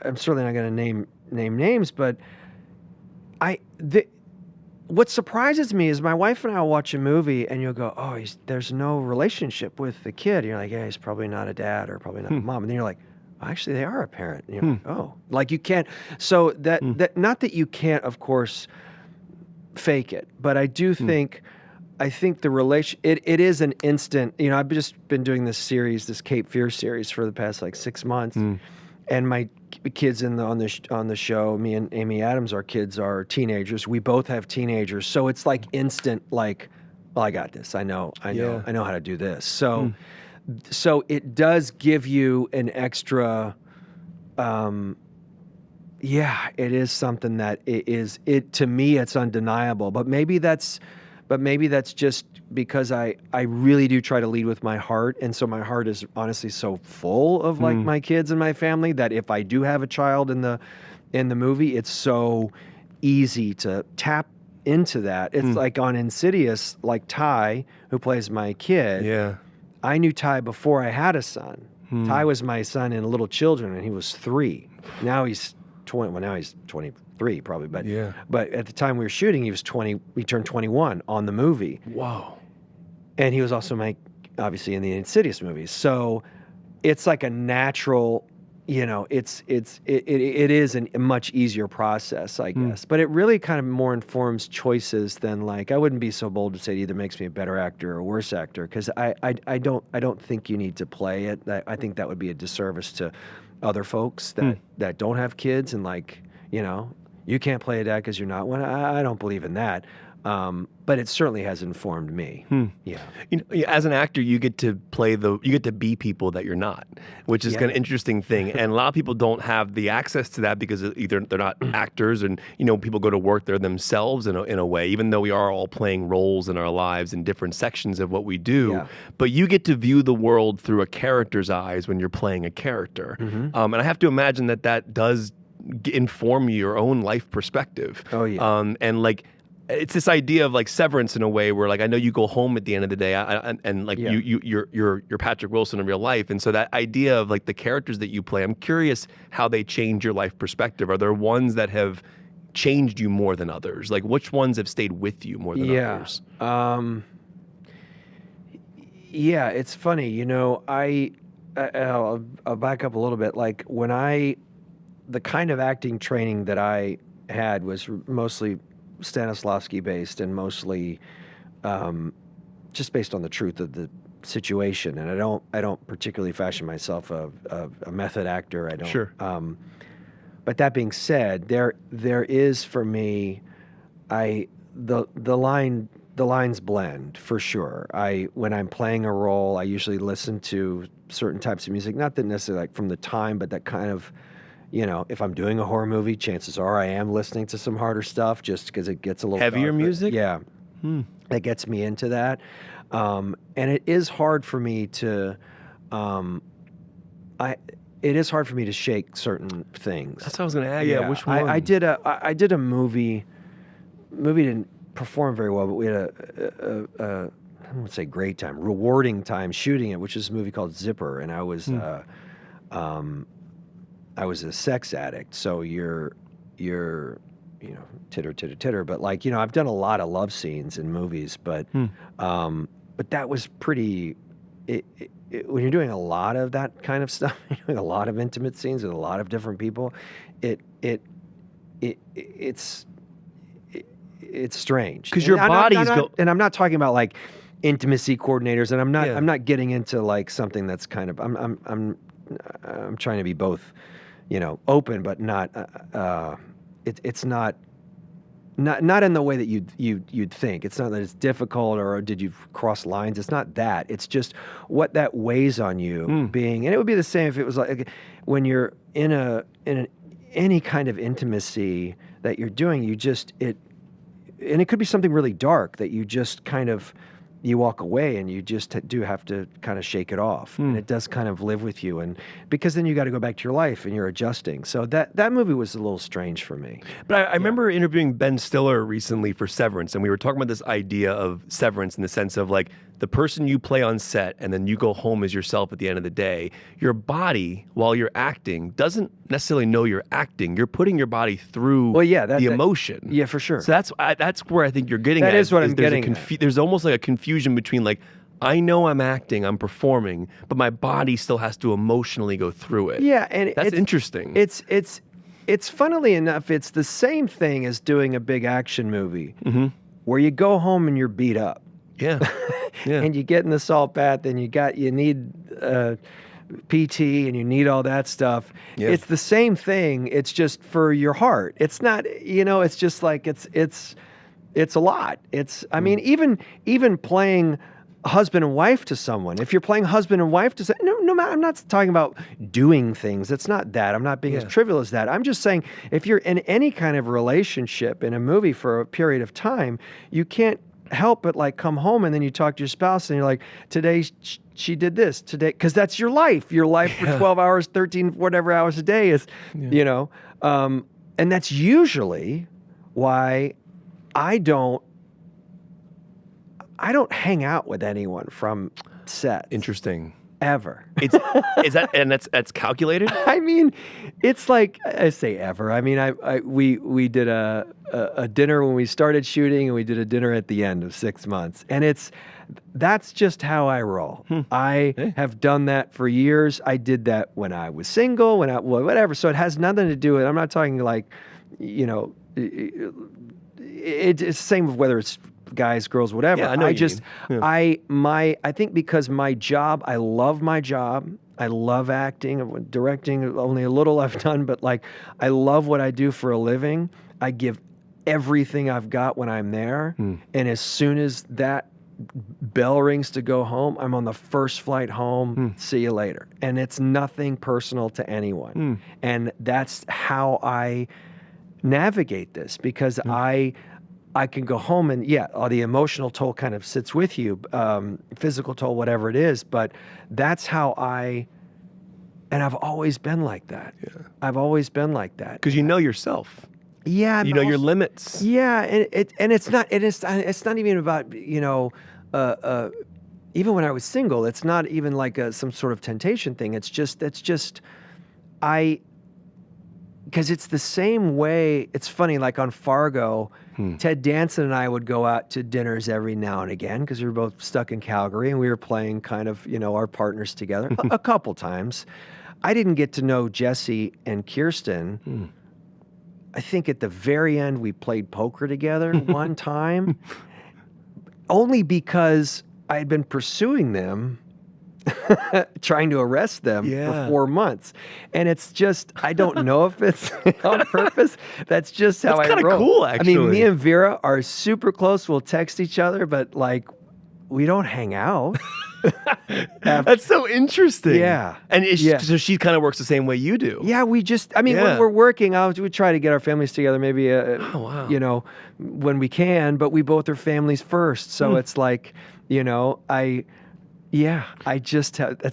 I'm certainly not going to name names, but what surprises me is my wife and I will watch a movie and you'll go, oh, there's no relationship with the kid. And you're like, yeah, he's probably not a dad or probably not a mom. And then you're like, actually, they are a parent. And you're like, oh, like you can't. So that not that you can't, of course, fake it, but I do think. I think the relation it is an instant. I've just been doing this Cape Fear series for the past like 6 months, and my kids on the show, me and Amy Adams, our kids are teenagers. We both have teenagers, so it's like instant. Like, well, I got this. I know how to do this. So it does give you an extra. It is something that it to me it's undeniable. But maybe that's just because I really do try to lead with my heart. And so my heart is honestly so full of like my kids and my family that if I do have a child in the movie, it's so easy to tap into that. It's like on Insidious, like Ty, who plays my kid. Yeah. I knew Ty before I had a son. Ty was my son in Little Children, and he was 3. Now he's 20. Well, now he's 23 probably, but at the time we were shooting, he was 20. He turned 21 on the movie. Wow! And he was also obviously in the Insidious movies. So it's like a natural, it is a much easier process, I guess. But it really kind of more informs choices than like, I wouldn't be so bold to say it either makes me a better actor or a worse actor, because I don't think you need to play it. I think that would be a disservice to other folks that don't have kids, and like, you can't play a dad because you're not one. I don't believe in that. But it certainly has informed me. Yeah. As an actor, you get to be people that you're not, which is an interesting thing. And a lot of people don't have the access to that because either they're not actors, and people go to work, they're themselves in a way, even though we are all playing roles in our lives in different sections of what we do. Yeah. But you get to view the world through a character's eyes when you're playing a character. And I have to imagine that does inform your own life perspective. Oh yeah. And like, it's this idea of like severance in a way where like I know you go home at the end of the day and like you're Patrick Wilson in real life, and so that idea of like the characters that you play, I'm curious how they change your life perspective. Are there ones that have changed you more than others? Like which ones have stayed with you more than others? Yeah, it's funny. I'll back up a little bit. Like the kind of acting training that I had was mostly Stanislavski based and mostly just based on the truth of the situation. And I don't particularly fashion myself a method actor. I don't. Sure. But that being said, there is for me, the lines blend for sure. When I'm playing a role, I usually listen to certain types of music, not that necessarily like from the time, but that kind of. If I'm doing a horror movie, chances are I am listening to some harder stuff just because it gets a little heavier darker. music. Yeah, that gets me into that, and it is hard for me to, it is hard for me to shake certain things. That's what I was going to add. Yeah, which one? I did a movie. Movie didn't perform very well, but we had a I wouldn't say great time, rewarding time shooting it, which is a movie called Zipper, and I was. I was a sex addict, so you're titter, titter, titter. But like, I've done a lot of love scenes in movies, but that was pretty. When you're doing a lot of that kind of stuff, you're doing a lot of intimate scenes with a lot of different people. It's strange because your body's and I'm not talking about like intimacy coordinators, and I'm not getting into like something that's kind of I'm trying to be both. Open, but not. It's not in the way that you'd think. It's not that it's difficult or did you cross lines. It's not that. It's just what that weighs on you being. And it would be the same if it was like when you're in any kind of intimacy that you're doing. And it could be something really dark that you just kind of. You walk away and you just do have to kind of shake it off. And it does kind of live with you. And because then you got to go back to your life and you're adjusting. So that movie was a little strange for me. But I remember interviewing Ben Stiller recently for Severance, and we were talking about this idea of severance in the sense of like the person you play on set and then you go home as yourself at the end of the day. Your body, while you're acting, doesn't necessarily know you're acting. You're putting your body through the emotion. Yeah, for sure. So that's where I think you're getting at. That is what I'm getting at. There's almost like a confusion between like, I know I'm acting, I'm performing, but my body still has to emotionally go through it. Yeah, and that's interesting. It's funnily enough, it's the same thing as doing a big action movie where you go home and you're beat up. Yeah. And you get in the salt bath and you need PT and you need all that stuff. Yeah. It's the same thing. It's just for your heart. It's not, it's just like it's a lot. I mean, even playing husband and wife to someone. If you're playing husband and wife to someone, no matter, I'm not talking about doing things. It's not that. I'm not being as trivial as that. I'm just saying if you're in any kind of relationship in a movie for a period of time, you can't help but like come home and then you talk to your spouse and you're like, today she did this today, because that's your life for 12 hours, 13 whatever hours a day is, and that's usually why I don't hang out with anyone from set. Interesting. Ever. That's calculated? I mean, it's like, I say ever. I mean, we did a dinner when we started shooting, and we did a dinner at the end of 6 months. And that's just how I roll. I have done that for years. I did that when I was single, whatever. So it has nothing to do with, I'm not talking like, it's the same with whether it's guys, girls, whatever. Yeah, I know I think because my job, I love my job. I love acting, directing, only a little I've done, but like I love what I do for a living. I give everything I've got when I'm there. And as soon as that bell rings to go home, I'm on the first flight home. See you later. And it's nothing personal to anyone. And that's how I navigate this, because I can go home and the emotional toll kind of sits with you, physical toll, whatever it is. But that's how and I've always been like that. Yeah. I've always been like that. Because you know yourself. Yeah. You know your limits. Yeah. And it's not even about, even when I was single, it's not even like some sort of temptation thing. Because it's the same way. It's funny, like on Fargo, Ted Danson and I would go out to dinners every now and again because we were both stuck in Calgary and we were playing kind of, our partners together a couple times. I didn't get to know Jesse and Kirsten. I think at the very end we played poker together one time, only because I had been pursuing them, trying to arrest them for 4 months. And it's just, I don't know if it's on purpose. That's just how I roll. That's kind of cool, actually. I mean, me and Vera are super close. We'll text each other, but like, we don't hang out. That's so interesting. Yeah. And so she kind of works the same way you do. Yeah, when we're working out, we try to get our families together maybe, when we can, but we both are families first. So it's like, that's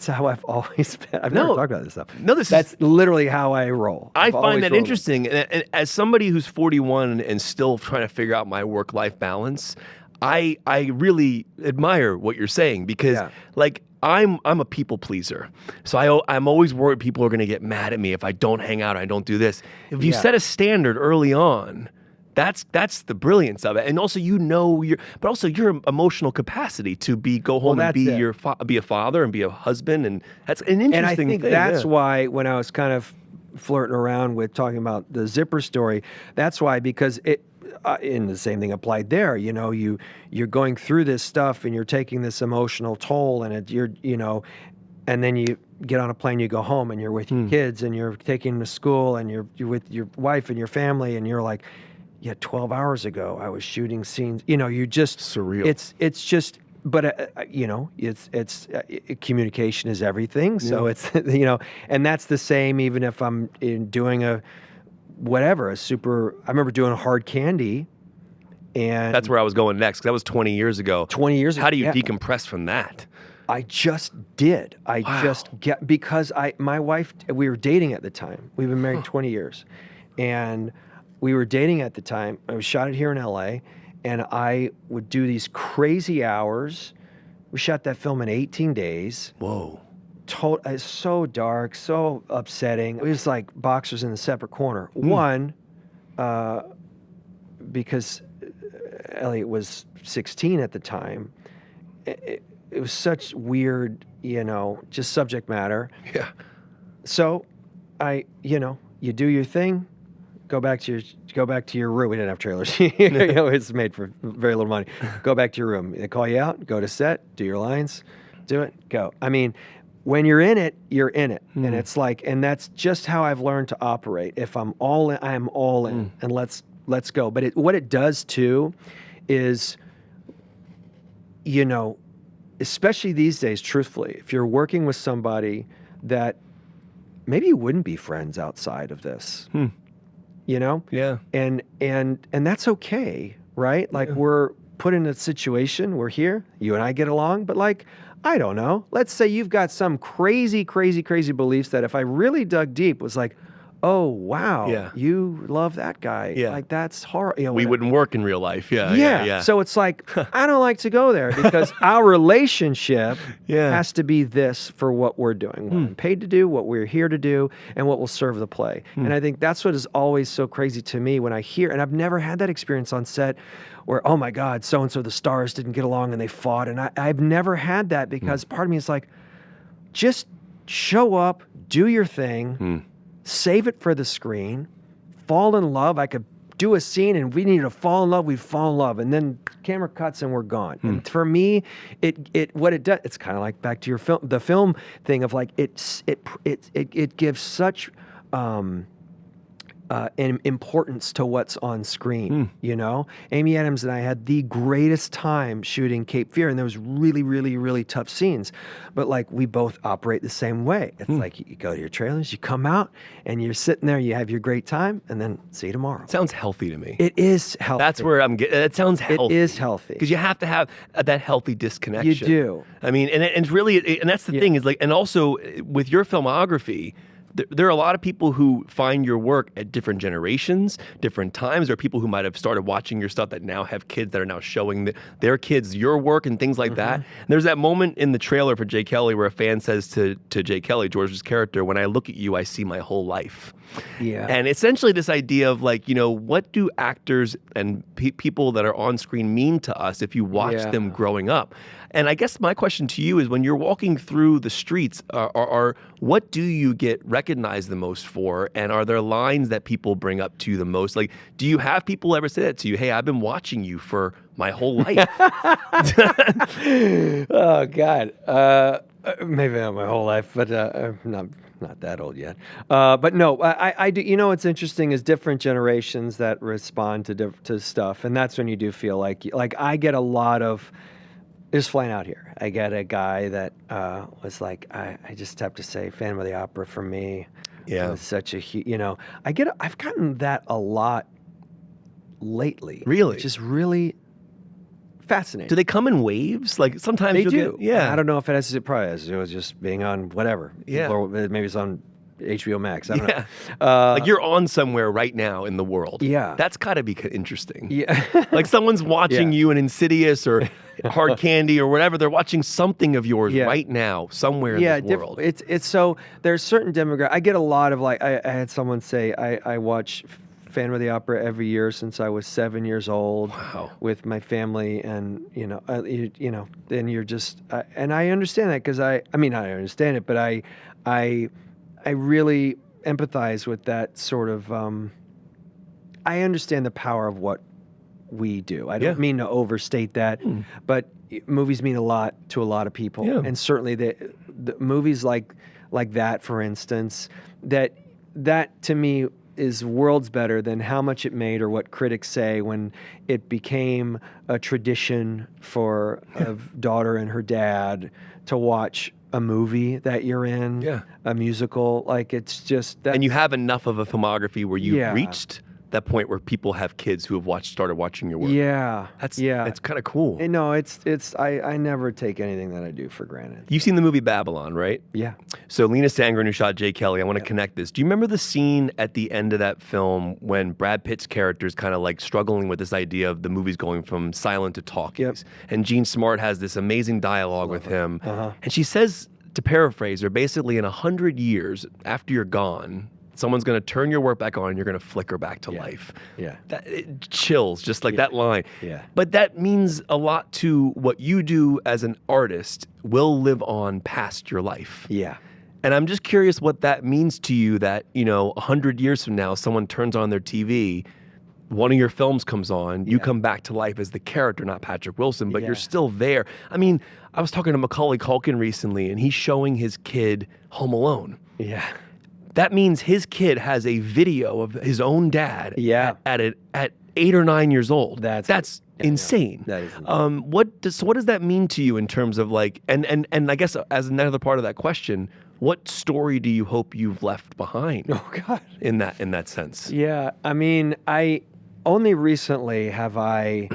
how I've always been. I've never talked about this stuff. No, that's literally how I roll. I find that interesting. And as somebody who's 41 and still trying to figure out my work-life balance, I really admire what you're saying, because like I'm a people pleaser. So I'm always worried people are going to get mad at me if I don't hang out, or I don't do this. If you set a standard early on, that's the brilliance of it. And also, but also your emotional capacity to go home and be be a father and be a husband, and that's an interesting thing. And I think that's why when I was kind of flirting around with talking about the zipper story, that's why, because and the same thing applied there. You're going through this stuff and you're taking this emotional toll, and and then you get on a plane, you go home, and you're with your kids, and you're taking them to school, and you're with your wife and your family, and you're like, 12 hours ago I was shooting scenes. You just surreal. It's just, but it's communication is everything. So it's and that's the same even if I'm doing I remember doing a Hard Candy, and that's where I was going next, because that was 20 years ago. 20 years ago. How do you decompress from that? I just did. Because my wife, we were dating at the time. We've been married 20 years. And we were dating at the time. I was shot it here in LA, and I would do these crazy hours. We shot that film in 18 days. Whoa. It's so dark, so upsetting. It was like boxers in a separate corner. One, because Elliot was 16 at the time. It was such weird, just subject matter. Yeah. So you do your thing. Go back to your room. We didn't have trailers. It's made for very little money. Go back to your room. They call you out. Go to set. Do your lines. Do it. Go. I mean, when you're in it, you're in it, and it's like, and that's just how I've learned to operate. If I'm all in, I am all in, and let's go. But what it does too, is, especially these days, truthfully, if you're working with somebody that maybe you wouldn't be friends outside of this. Yeah. And that's okay, right? Like we're put in a situation, we're here, you and I get along, but like, I don't know. Let's say you've got some crazy beliefs that if I really dug deep was like, oh, wow, you love that guy. Yeah. Like that's horrible. We wouldn't work in real life. Yeah. So it's like, I don't like to go there because our relationship has to be this for what we're doing, what I'm paid to do, what we're here to do, and what will serve the play. And I think that's what is always so crazy to me when I hear, and I've never had that experience on set where, oh my God, so-and-so, the stars didn't get along and they fought. And I've never had that because part of me is like, just show up, do your thing, save it for the screen, fall in love. I could do a scene and we need to fall in love, we fall in love, and then camera cuts and we're gone. And for me, what it does, it's kind of like back to the film thing of like, it gives such, importance to what's on screen. You know, Amy Adams and I had the greatest time shooting Cape Fear, and there was really, really, really tough scenes. But like, we both operate the same way. It's like you go to your trailers, you come out, and you're sitting there, you have your great time, and then see you tomorrow. Sounds healthy to me. It is healthy. That's where I'm getting. It sounds healthy. It is healthy because you have to have that healthy disconnection. You do. I mean, and really, and that's the thing is like, and also with your filmography. There are a lot of people who find your work at different generations, different times. There are people who might have started watching your stuff that now have kids that are now showing their kids your work and things like that. And there's that moment in the trailer for Jay Kelly where a fan says to Jay Kelly, George's character, "When I look at you, I see my whole life." Yeah. And essentially this idea of like, you know, what do actors and people that are on screen mean to us if you watch them growing up? And I guess my question to you is, when you're walking through the streets, what do you get recognized the most for? And are there lines that people bring up to you the most? Like, do you have people ever say that to you? Hey, I've been watching you for my whole life. Oh, God. Maybe not my whole life, but I'm not that old yet. But no, I do. You know, what's interesting is different generations that respond to stuff, and that's when you do feel like I get a lot of. Just flying out here, I get a guy that was like, I just have to say, Phantom of the Opera for me. Yeah, was such a you know, I've gotten that a lot lately. Really, which is really fascinating. Do they come in waves? Like sometimes they do. Yeah, I don't know if it has to probably has to do with just being on whatever. Yeah, or maybe it's on HBO Max. I don't know. Like you're on somewhere right now in the world. Yeah. That's got to be interesting. Yeah. Like someone's watching you in Insidious or Hard Candy or whatever. They're watching something of yours right now somewhere in this world. It's so there's certain demographic. I get a lot of like, I had someone say, I watch Phantom of the Opera every year since I was 7 years old. Wow. With my family, and then you're just, and I understand that because I understand it, but I really empathize with that sort of. I understand the power of what we do. I don't mean to overstate that, but movies mean a lot to a lot of people, and certainly the movies like that, for instance, that to me is worlds better than how much it made or what critics say when it became a tradition for a daughter and her dad to watch a movie that you're in, a musical. Like, it's just that. And you have enough of a filmography where you've reached that point where people have kids who have started watching your work. Yeah. It's kind of cool. No, I never take anything that I do for granted. You've seen the movie Babylon, right? Yeah. So Lena Sandgren, who shot Jay Kelly, I want to connect this. Do you remember the scene at the end of that film when Brad Pitt's character is kind of like struggling with this idea of the movie's going from silent to talkies? And Jean Smart has this amazing dialogue with him. And she says, to paraphrase her, basically in 100 years after you're gone, someone's going to turn your work back on and you're going to flicker back to life. Yeah. It chills, just like that line. Yeah. But that means a lot to what you do as an artist will live on past your life. Yeah. And I'm just curious what that means to you that, 100 years from now, someone turns on their TV, one of your films comes on, you come back to life as the character, not Patrick Wilson, but you're still there. I mean, I was talking to Macaulay Culkin recently, and he's showing his kid Home Alone. Yeah. That means his kid has a video of his own dad at 8 or 9 years old. That's insane. That is insane. What does that mean to you in terms of like, and I guess as another part of that question, what story do you hope you've left behind? Oh, God. In that sense. Yeah. I mean, I only recently have I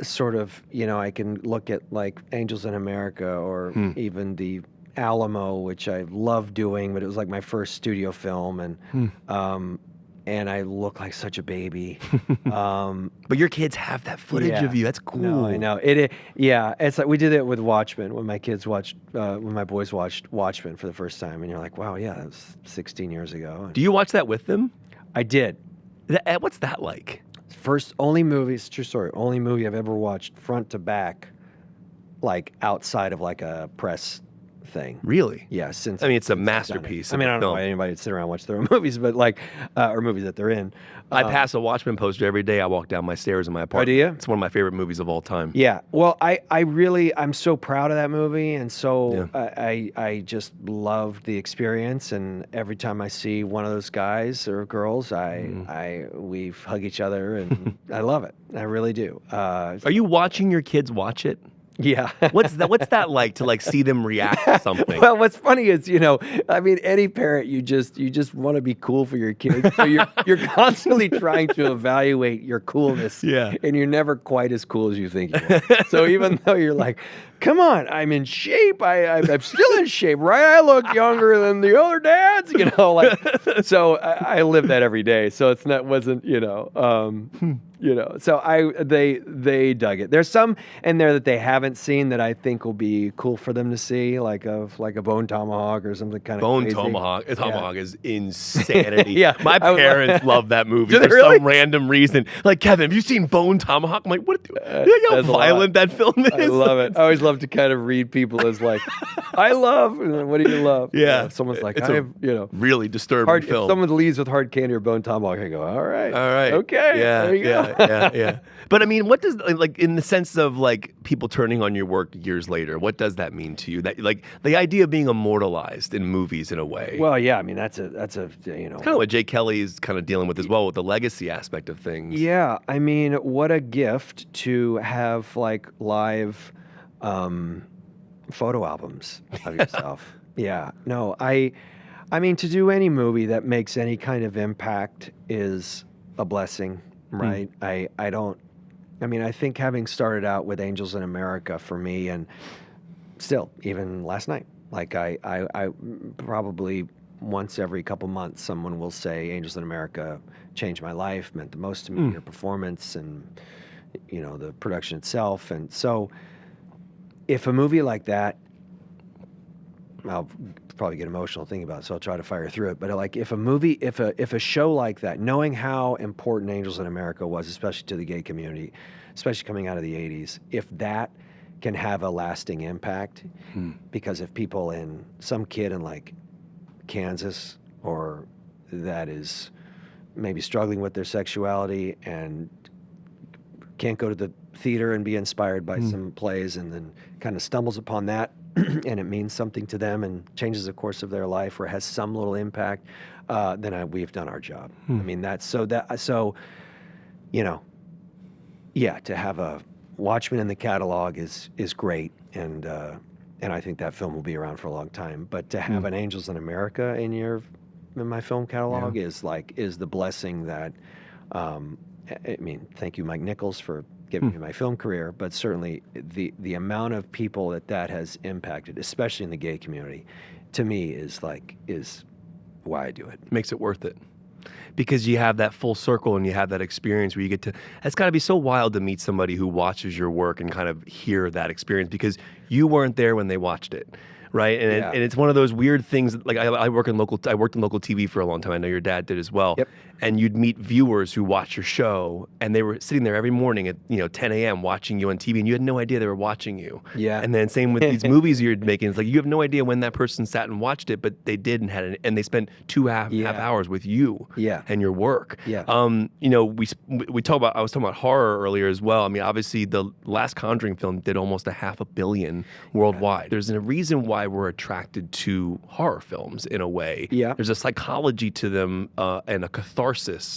sort of, I can look at like Angels in America or even the Alamo, which I love doing, but it was like my first studio film, and I look like such a baby. But your kids have that footage of you. That's cool. No, I know it. It's like we did it with Watchmen when my kids watched, when my boys watched Watchmen for the first time, and you're like, wow, that was 16 years ago. Do you watch that with them? I did. What's that like? Only movie. It's a true story. Only movie I've ever watched front to back, like outside of like a press thing. Really? Yeah, since I mean, it's a since I've done it. masterpiece. I mean, I of a don't know film. why anybody would sit around and watch their own movies, but like, or movies that they're in. I pass a Watchmen poster every day. I walk down my stairs in my apartment. do you? It's one of my favorite movies of all time. Yeah. Well, I'm so proud of that movie, and so Yeah. I just loved the experience. And every time I see one of those guys or girls, we hug each other, and I love it. I really do. Are you watching your kids watch it? Yeah. What's that like to like see them react to something? Well, what's funny is, I mean, any parent, you just want to be cool for your kids. So you're constantly trying to evaluate your coolness. Yeah. And you're never quite as cool as you think you are. So even though you're like, come on, I'm in shape. I'm still in shape, right? I look younger than the other dads, So I live that every day. So wasn't. So they dug it. There's some in there that they haven't seen that I think will be cool for them to see, like a Bone Tomahawk or something kind of Bone crazy. Tomahawk. Tomahawk is insanity. Yeah, my parents love that movie Do they for really? some random reason. Like, Kevin, have you seen Bone Tomahawk? I'm like, what? You know how That's a lot. violent that film is? I love it. I always love to kind of read people as like, I love. What do you love? Yeah. If someone's like, It's I a have, really disturbing hard. film. If someone leaves with hard candy or Bone Tomahawk, I go, all right, okay, Yeah, there you go. yeah. But I mean, what does like in the sense of like people turning on your work years later? What does that mean to you? That like the idea of being immortalized in movies in a way. Well, yeah. I mean, that's a kind of what Jay Kelly is kind of dealing with as well with the legacy aspect of things. Yeah, I mean, what a gift to have like live photo albums of yourself. Yeah, no, I mean, to do any movie that makes any kind of impact is a blessing, right? I think having started out with Angels in America for me, and still, even last night, like I probably once every couple months, someone will say, Angels in America changed my life, meant the most to me, your performance and, the production itself. And so if a movie like that, I'll probably get emotional thinking about it, so I'll try to fire through it. But like if a show like that, knowing how important Angels in America was, especially to the gay community, especially coming out of the 80s, if that can have a lasting impact, because if people some kid in like Kansas or that is maybe struggling with their sexuality and can't go to the theater and be inspired by some plays and then kind of stumbles upon that and it means something to them and changes the course of their life or has some little impact, then we've done our job. I mean, yeah, to have a Watchmen in the catalog is great, and I think that film will be around for a long time. But to have an Angels in America in my film catalog is the blessing that. I mean, thank you, Mike Nichols, for giving me my film career, but certainly the amount of people that has impacted, especially in the gay community, to me is why I do it. Makes it worth it. Because you have that full circle and you have that experience where you get to, it's got to be so wild to meet somebody who watches your work and kind of hear that experience because you weren't there when they watched it. Right. And, and it's one of those weird things. Like I worked in local TV for a long time. I know your dad did as well. Yep. And you'd meet viewers who watch your show and they were sitting there every morning at 10 a.m. watching you on TV and you had no idea they were watching you. Yeah. And then same with these movies you're making. It's like you have no idea when that person sat and watched it, but they did and they spent half hours with you. Yeah. And your work. Yeah. We talk about. I was talking about horror earlier as well. I mean, obviously the last Conjuring film did almost $500 million worldwide. There's a reason why we're attracted to horror films in a way. Yeah. There's a psychology to them and a catharsis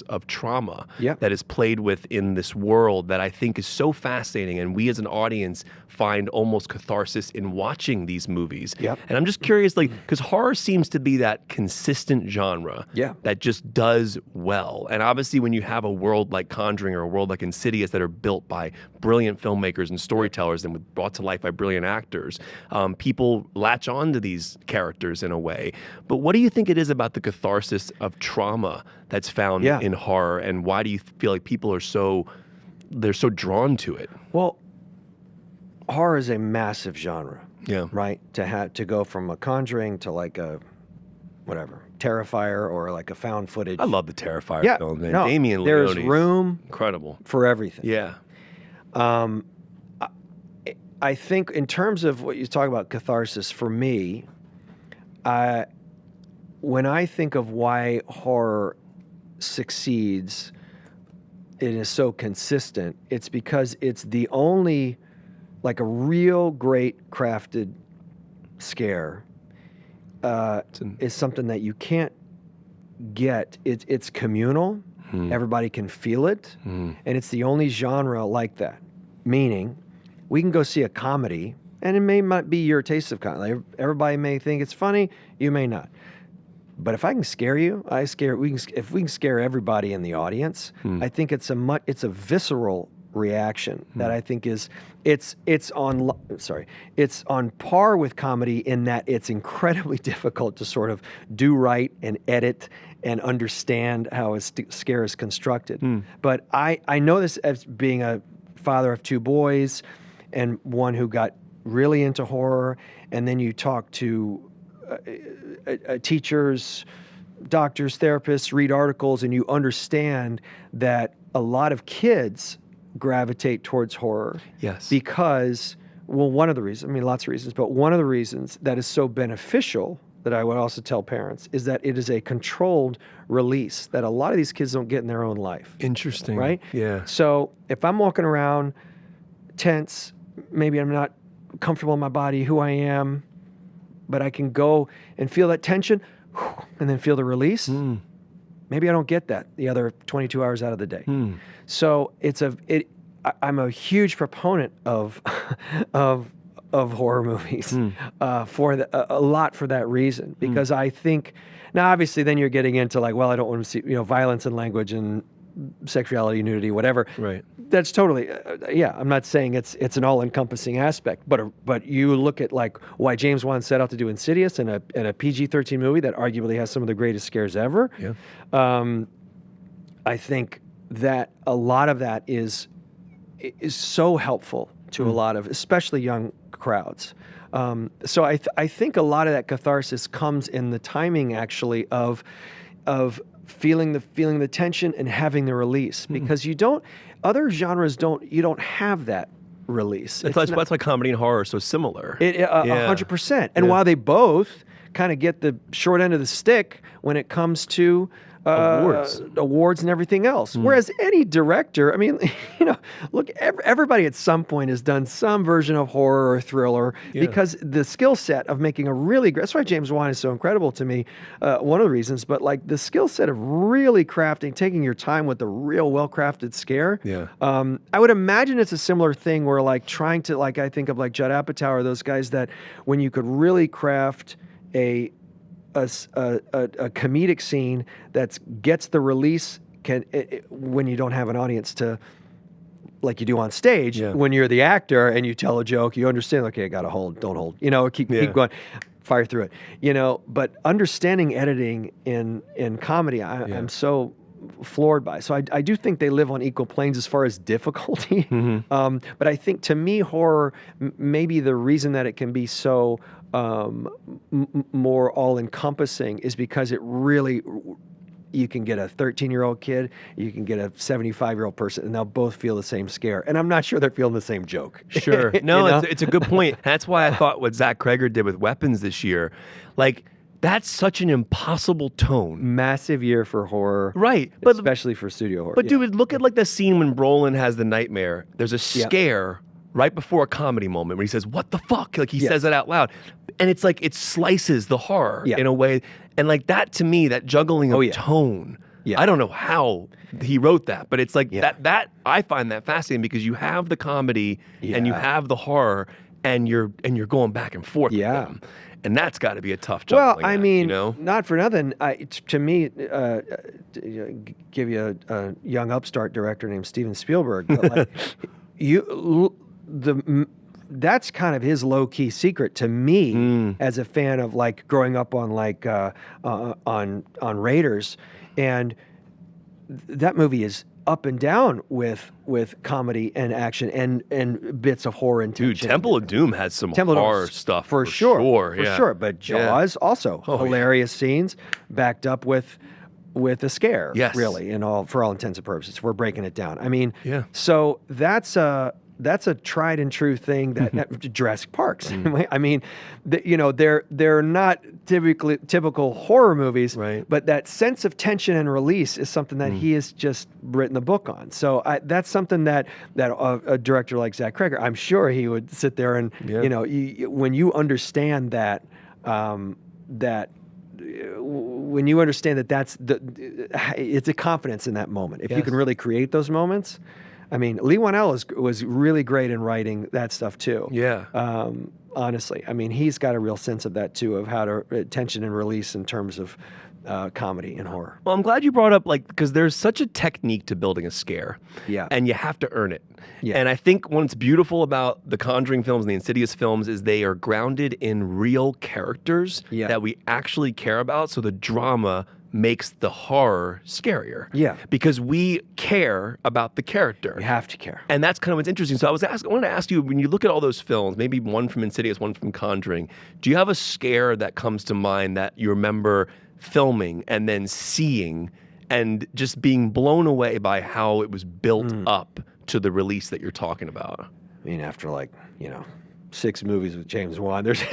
of trauma that is played with in this world that I think is so fascinating. And we as an audience find almost catharsis in watching these movies. Yep. And I'm just curious, because horror seems to be that consistent genre that just does well. And obviously when you have a world like Conjuring or a world like Insidious that are built by brilliant filmmakers and storytellers and brought to life by brilliant actors, people latch on to these characters in a way. But what do you think it is about the catharsis of trauma that's found in horror, and why do you feel like people are so drawn to it? Well, horror is a massive genre. Yeah. Right? To go from a Conjuring to like a Terrifier or like a found footage. I love the Terrifier film, man. No, Damien Leone. there's room incredible for everything. Yeah. I think in terms of what you talk about catharsis, for me, when I think of why horror succeeds and is so consistent, it's because it's the only, like a real great crafted scare is something that you can't get. It's communal. Everybody can feel it. And it's the only genre like that. Meaning, we can go see a comedy, and it may not be your taste of comedy. Everybody may think it's funny, you may not. But if I can scare you, if we can scare everybody in the audience, I think it's a visceral reaction that I think it's on par with comedy in that it's incredibly difficult to sort of do right and edit and understand how a scare is constructed. But I know this as being a father of 2 boys and one who got really into horror, and then you talk to teachers, doctors, therapists, read articles, and you understand that a lot of kids gravitate towards horror. Yes. Because, well, one of the reasons, I mean, lots of reasons, but one of the reasons that is so beneficial that I would also tell parents is that it is a controlled release that a lot of these kids don't get in their own life. Interesting. Right? Yeah. So if I'm walking around tense, maybe I'm not comfortable in my body, who I am, but I can go and feel that tension and then feel the release. Maybe I don't get that the other 22 hours out of the day. So I'm a huge proponent of horror movies for a lot for that reason, because I think now obviously then you're getting into like, well, I don't want to see violence and language and sexuality, nudity, whatever. Right. That's totally I'm not saying it's an all-encompassing aspect, but you look at like why James Wan set out to do Insidious and a PG-13 movie that arguably has some of the greatest scares ever. Yeah. I think that a lot of that is so helpful to a lot of, especially young crowds. So I think a lot of that catharsis comes in the timing actually of feeling the tension and having the release, because other genres you don't have that release. That's why comedy and horror are so similar. 100%. And while they both kind of get the short end of the stick when it comes to awards and everything else. Whereas any director, I mean, look, everybody at some point has done some version of horror or thriller because the skill set of making a really great, that's why James Wan is so incredible to me, one of the reasons, but like the skill set of really crafting, taking your time with the real well-crafted scare. Yeah. I would imagine it's a similar thing where like trying to, like I think of like Judd Apatow or those guys that when you could really craft a comedic scene that gets the release when you don't have an audience to, like you do on stage, when you're the actor and you tell a joke, you understand, okay, I got to hold, don't hold, keep going, fire through it, but understanding editing in comedy, I'm so floored by. So I do think they live on equal planes as far as difficulty. But I think to me, horror, maybe the reason that it can be so more all-encompassing is because it really, you can get a 13-year-old kid, you can get a 75-year-old person, and they'll both feel the same scare. And I'm not sure they're feeling the same joke. Sure. No, it's a good point. That's why I thought what Zach Kreger did with Weapons this year, like, that's such an impossible tone. Massive year for horror. Right. Especially for studio horror. But dude, look at like the scene when Brolin has the nightmare. There's a scare right before a comedy moment where he says, "What the fuck?" Like he says it out loud. And it's like it slices the horror in a way. And like that to me, that juggling of tone. Yeah. I don't know how he wrote that, but it's like that I find that fascinating because you have the comedy and you have the horror and you're going back and forth with them. And that's got to be a tough juggling. Well, I mean, not for nothing. To me, give you a young upstart director named Steven Spielberg. But like, that's kind of his low key secret to me as a fan of like growing up on like on Raiders, and that movie is up and down with comedy and action and bits of horror and tension. Dude, Temple of Doom has some horror stuff for sure. But Jaws also hilarious scenes backed up with a scare. Yes. Really, for all intents and purposes. We're breaking it down. I mean, so that's that's a tried and true thing that Jurassic Parks. I mean, they're not typical horror movies, right, but that sense of tension and release is something that he has just written the book on. So that's something that a director like Zach Cregger, I'm sure he would sit there and when you understand that when you understand that it's a confidence in that moment. If you can really create those moments. I mean, Lee Wanell was really great in writing that stuff too. Yeah. Honestly, I mean, he's got a real sense of that too, of how to tension and release in terms of comedy and horror. Well, I'm glad you brought up, because there's such a technique to building a scare. Yeah. And you have to earn it. Yeah. And I think what's beautiful about the Conjuring films and the Insidious films is they are grounded in real characters that we actually care about. So the drama makes the horror scarier. Yeah. Because we care about the character. You have to care. And that's kind of what's interesting. So I wanted to ask you, when you look at all those films, maybe one from Insidious, one from Conjuring, do you have a scare that comes to mind that you remember filming and then seeing and just being blown away by how it was built up to the release that you're talking about? I mean, after 6 movies with James Wan, there's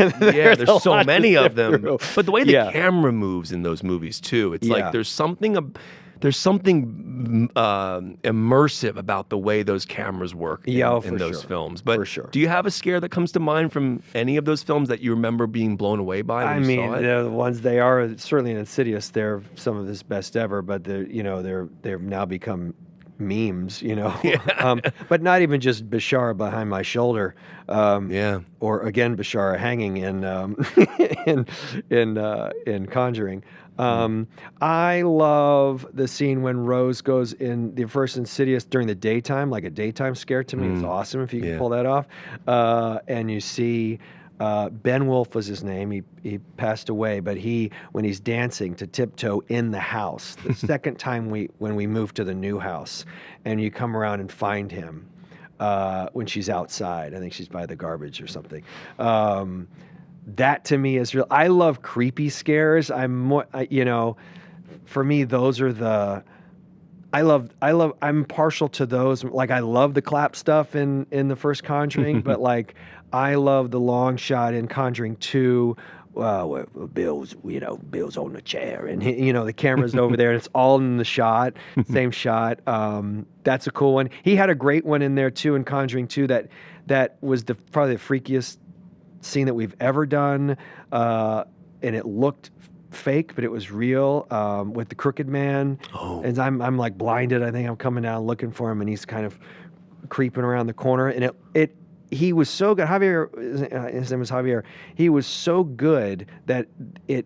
so many of them. But the way the camera moves in those movies too, it's like there's something immersive about the way those cameras work in those films. But do you have a scare that comes to mind from any of those films that you remember being blown away by? I mean, the ones they are certainly in Insidious, they're some of his best ever, but they've now become memes, but not even just Bashara behind my shoulder, or again Bashara hanging in Conjuring. I love the scene when Rose goes in the first Insidious during the daytime, like a daytime scare. To me, it's awesome if you can pull that off. And you see Ben Wolf was his name. He passed away, but when he's dancing to Tiptoe in the house, the second time when we moved to the new house, and you come around and find him when she's outside. I think she's by the garbage or something. That to me is real. I love creepy scares. For me, those are I'm partial to those. Like, I love the clap stuff in the first Conjuring, but I love the long shot in Conjuring 2. Where Bill's on the chair, and the camera's over there, and it's all in the shot, same shot. That's a cool one. He had a great one in there too in Conjuring 2 that was probably the freakiest scene that we've ever done, and it looked fake, but it was real, with the crooked man. And I'm like blinded. I think I'm coming down looking for him, and he's kind of creeping around the corner, and he was so good. Javier, his name was Javier. He was so good that it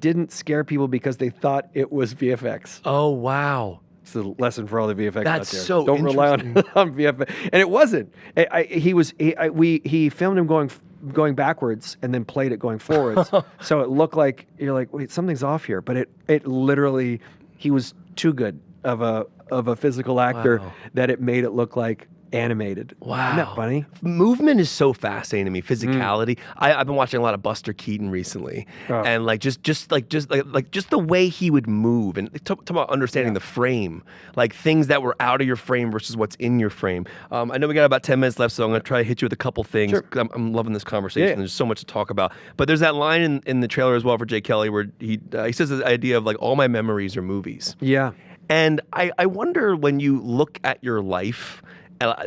didn't scare people because they thought it was VFX. Oh, wow. It's a lesson for all the VFX That's out there. so Don't rely on VFX. And it wasn't. He filmed him going backwards and then played it going forwards. So it looked like, you're like, wait, something's off here. But it literally, he was too good of a physical actor that it made it look like animated. Wow. Isn't that funny? Movement is so fascinating to me. Physicality. I've been watching a lot of Buster Keaton recently, and just the way he would move, and talk about understanding the frame, like things that were out of your frame versus what's in your frame. I know we got about 10 minutes left, so I'm going to try to hit you with a couple things. Sure. I'm loving this conversation. There's so much to talk about. But there's that line in the trailer as well for Jay Kelly where he says the idea of all my memories are movies. Yeah. And I wonder, when you look at your life,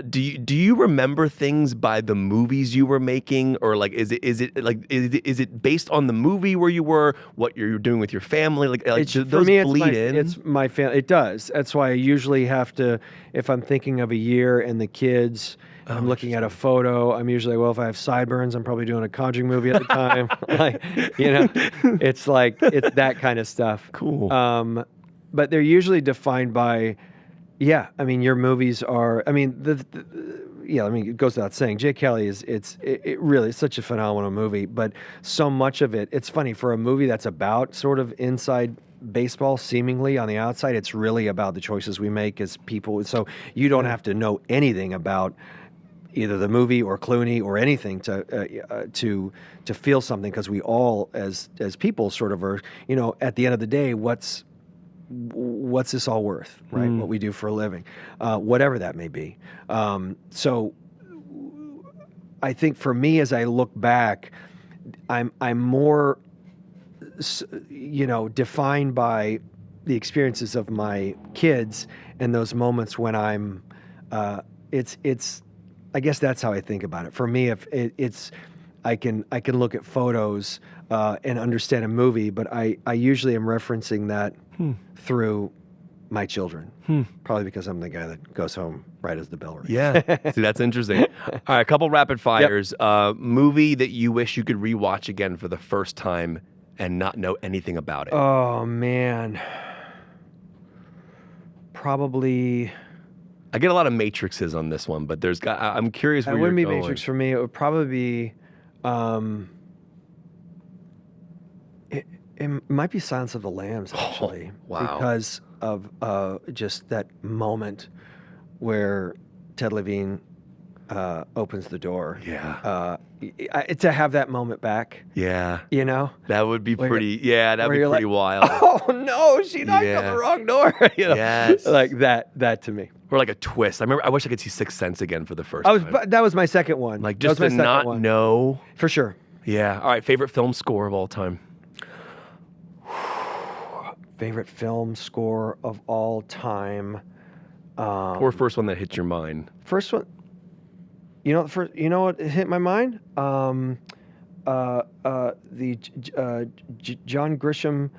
do you remember things by the movies you were making, or is it based on the movie where you were, what you're doing with your family? Do those bleed in? It's my family. It does. That's why I usually have to, if I'm thinking of a year and the kids, I'm looking at a photo. I'm usually, if I have sideburns, I'm probably doing a Conjuring movie at the time. It's that kind of stuff. Cool. But they're usually defined by. Yeah, I mean, your movies are. I mean, it goes without saying. Jay Kelly it really is such a phenomenal movie, but so much of it. It's funny for a movie that's about sort of inside baseball, seemingly on the outside. It's really about the choices we make as people. So you don't have to know anything about either the movie or Clooney or anything to feel something, because we all as people sort of are. At the end of the day, what's what's this all worth, right? What we do for a living, whatever that may be. So I think for me, as I look back, I'm more, defined by the experiences of my kids and those moments when I'm, it's, I guess that's how I think about it. For me, if I can look at photos and understand a movie, but I usually am referencing that through my children. Probably because I'm the guy that goes home right as the bell rings. Yeah. See, that's interesting. All right, a couple rapid fires. Movie that you wish you could rewatch again for the first time and not know anything about it. Oh, man. Probably... I get a lot of Matrixes on this one, but I'm curious where it you're wouldn't be going. Matrix for me. It would probably be... It might be Silence of the Lambs, actually. Wow. Because of just that moment where Ted Levine opens the door. Yeah. To have that moment back. Yeah. That would be pretty, that'd be pretty wild. Oh, no, she knocked on the wrong door. Yes. Like that to me. Or like a twist. I wish I could see Sixth Sense again for the first time. That was my second one. Like just to not know. For sure. Yeah. All right. Favorite film score of all time? Favorite film score of all time. Or first one that hit your mind? First one. You know what hit my mind? The John Grisham,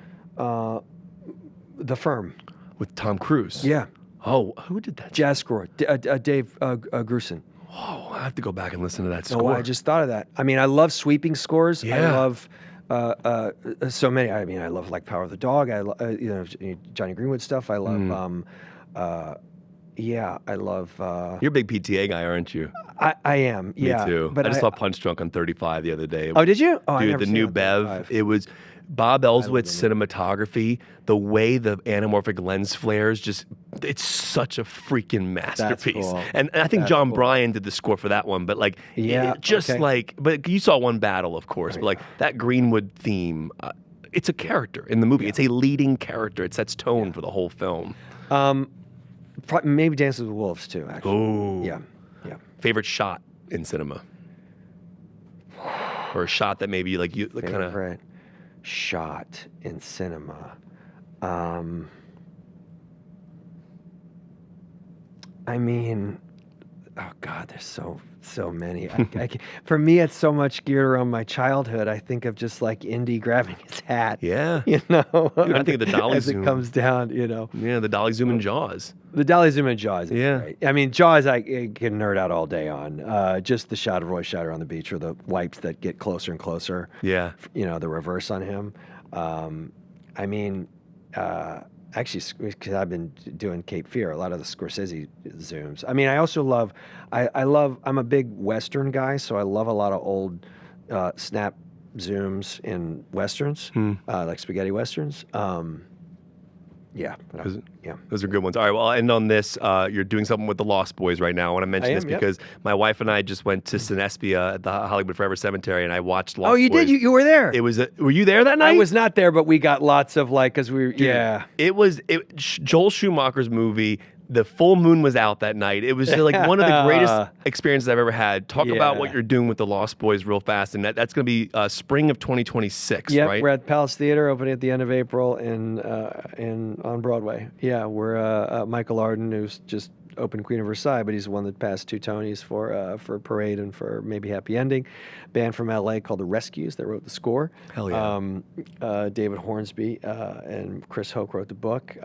The Firm. With Tom Cruise? Yeah. Oh, who did that? Jazz score. Dave Grusin. Whoa, I have to go back and listen to that score. Oh, I just thought of that. I mean, I love sweeping scores. Yeah. I love so many. I mean, I love like Power of the Dog. I love Johnny Greenwood stuff. I love. I love. You're a big PTA guy, aren't you? I am. Yeah. Me too. But I just saw Punch Drunk on 35 the other day. Oh, did you? Oh, I dude, never the seen new it on Bev. 35. It was Bob Ellsworth's cinematography. The way the anamorphic lens flares, it's such a freaking masterpiece. That's cool. And I think John Bryan did the score for that one. But like, but you saw one battle, of course. But like that Greenwood theme, it's a character in the movie. It's a leading character. It sets tone for the whole film. Maybe Dances with Wolves too. Actually. Oh. Yeah. Favorite shot in cinema, or a shot that maybe like you kind of. Favorite shot in cinema. I mean, oh God, there's so many. For me, it's so much geared around my childhood. I think of just like Indy grabbing his hat. Yeah. Dude, I think of the dolly as zoom. It comes down, Yeah, the dolly zoom in Jaws. The dolly zoom in Jaws. Yeah. Great. I mean, Jaws, I can nerd out all day on. Just the shot of Roy Scheider on the beach, or the wipes that get closer and closer. Yeah. The reverse on him. I mean, actually, because I've been doing Cape Fear, a lot of the Scorsese zooms. I mean, I also love, I'm a big Western guy, so I love a lot of old snap zooms in Westerns, like spaghetti Westerns. Those are good ones. All right, well, I'll end on this. You're doing something with the Lost Boys right now. I want to mention this because my wife and I just went to Cinespia at the Hollywood Forever Cemetery, and I watched Lost Boys. Oh, you did? You were there? Were you there that night? I was not there, but we got lots of because we were, Dude, It was Joel Schumacher's movie. The full moon was out that night. It was just like one of the greatest experiences I've ever had. Talk about what you're doing with the Lost Boys real fast, and that's going to be spring of 2026, right? We're at Palace Theater, opening at the end of April on Broadway. Yeah, we're Michael Arden, who's just opened Queen of Versailles, but he's the one that passed 2 Tonys for Parade and for Maybe Happy Ending. Band from LA called The Rescues that wrote the score. Hell yeah. David Hornsby and Chris Hoke wrote the book.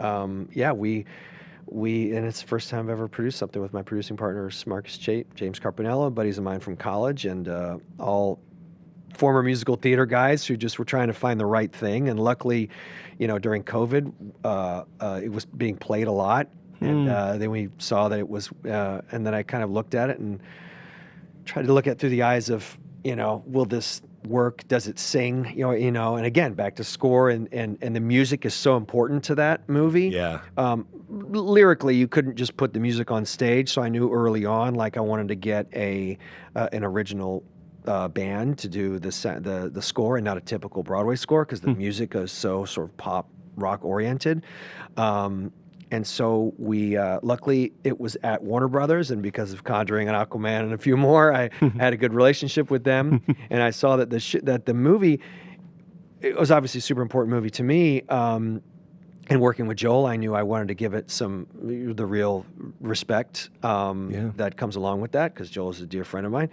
And it's the first time I've ever produced something with my producing partners, Marcus Chait, James Carpinello, buddies of mine from college, and all former musical theater guys who just were trying to find the right thing. And luckily, during COVID, it was being played a lot. And then we saw that it was, and then I kind of looked at it and tried to look at it through the eyes of, will this work? Does it sing? And again, back to score and the music is so important to that movie. Yeah. Lyrically, you couldn't just put the music on stage, so I knew early on, I wanted to get an original band to do the score and not a typical Broadway score, because the music is so sort of pop rock oriented. And so we, luckily, it was at Warner Brothers, and because of Conjuring and Aquaman and a few more, I had a good relationship with them. And I saw that the movie, it was obviously a super important movie to me. And working with Joel, I knew I wanted to give it the real respect that comes along with that, because Joel is a dear friend of mine.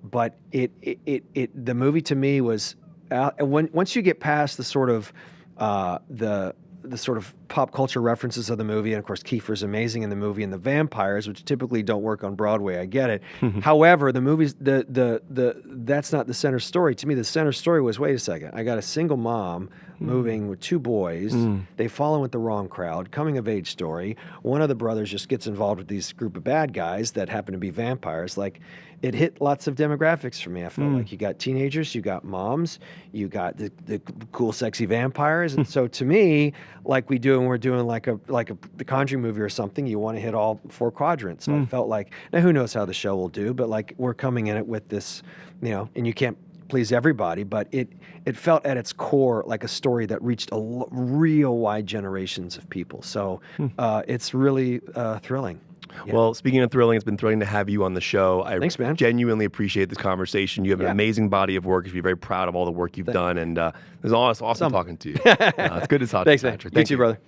But the movie to me was once you get past the sort of the sort of pop culture references of the movie, and of course Kiefer's amazing in the movie, and the vampires, which typically don't work on Broadway. I get it. However, the movie's that's not the center story. To me, the center story was, wait a second, I got a single mom moving with two boys. They fall in with the wrong crowd. Coming of age story. One of the brothers just gets involved with these group of bad guys that happen to be vampires. Like, it hit lots of demographics for me. I felt like you got teenagers, you got moms, you got the cool, sexy vampires. And so to me, like we do when we're doing like the Conjuring movie or something, you want to hit all four quadrants. So I felt like, now who knows how the show will do, but like we're coming in it with this, and you can't please everybody, but it felt at its core like a story that reached real wide generations of people. So it's really thrilling. Yeah. Well, speaking of thrilling, it's been thrilling to have you on the show. Thanks, man. Genuinely appreciate this conversation. You have an amazing body of work. You should be very proud of all the work you've done. And it was awesome talking to you. It's good to talk Thanks, to you, man. Patrick. You too, brother.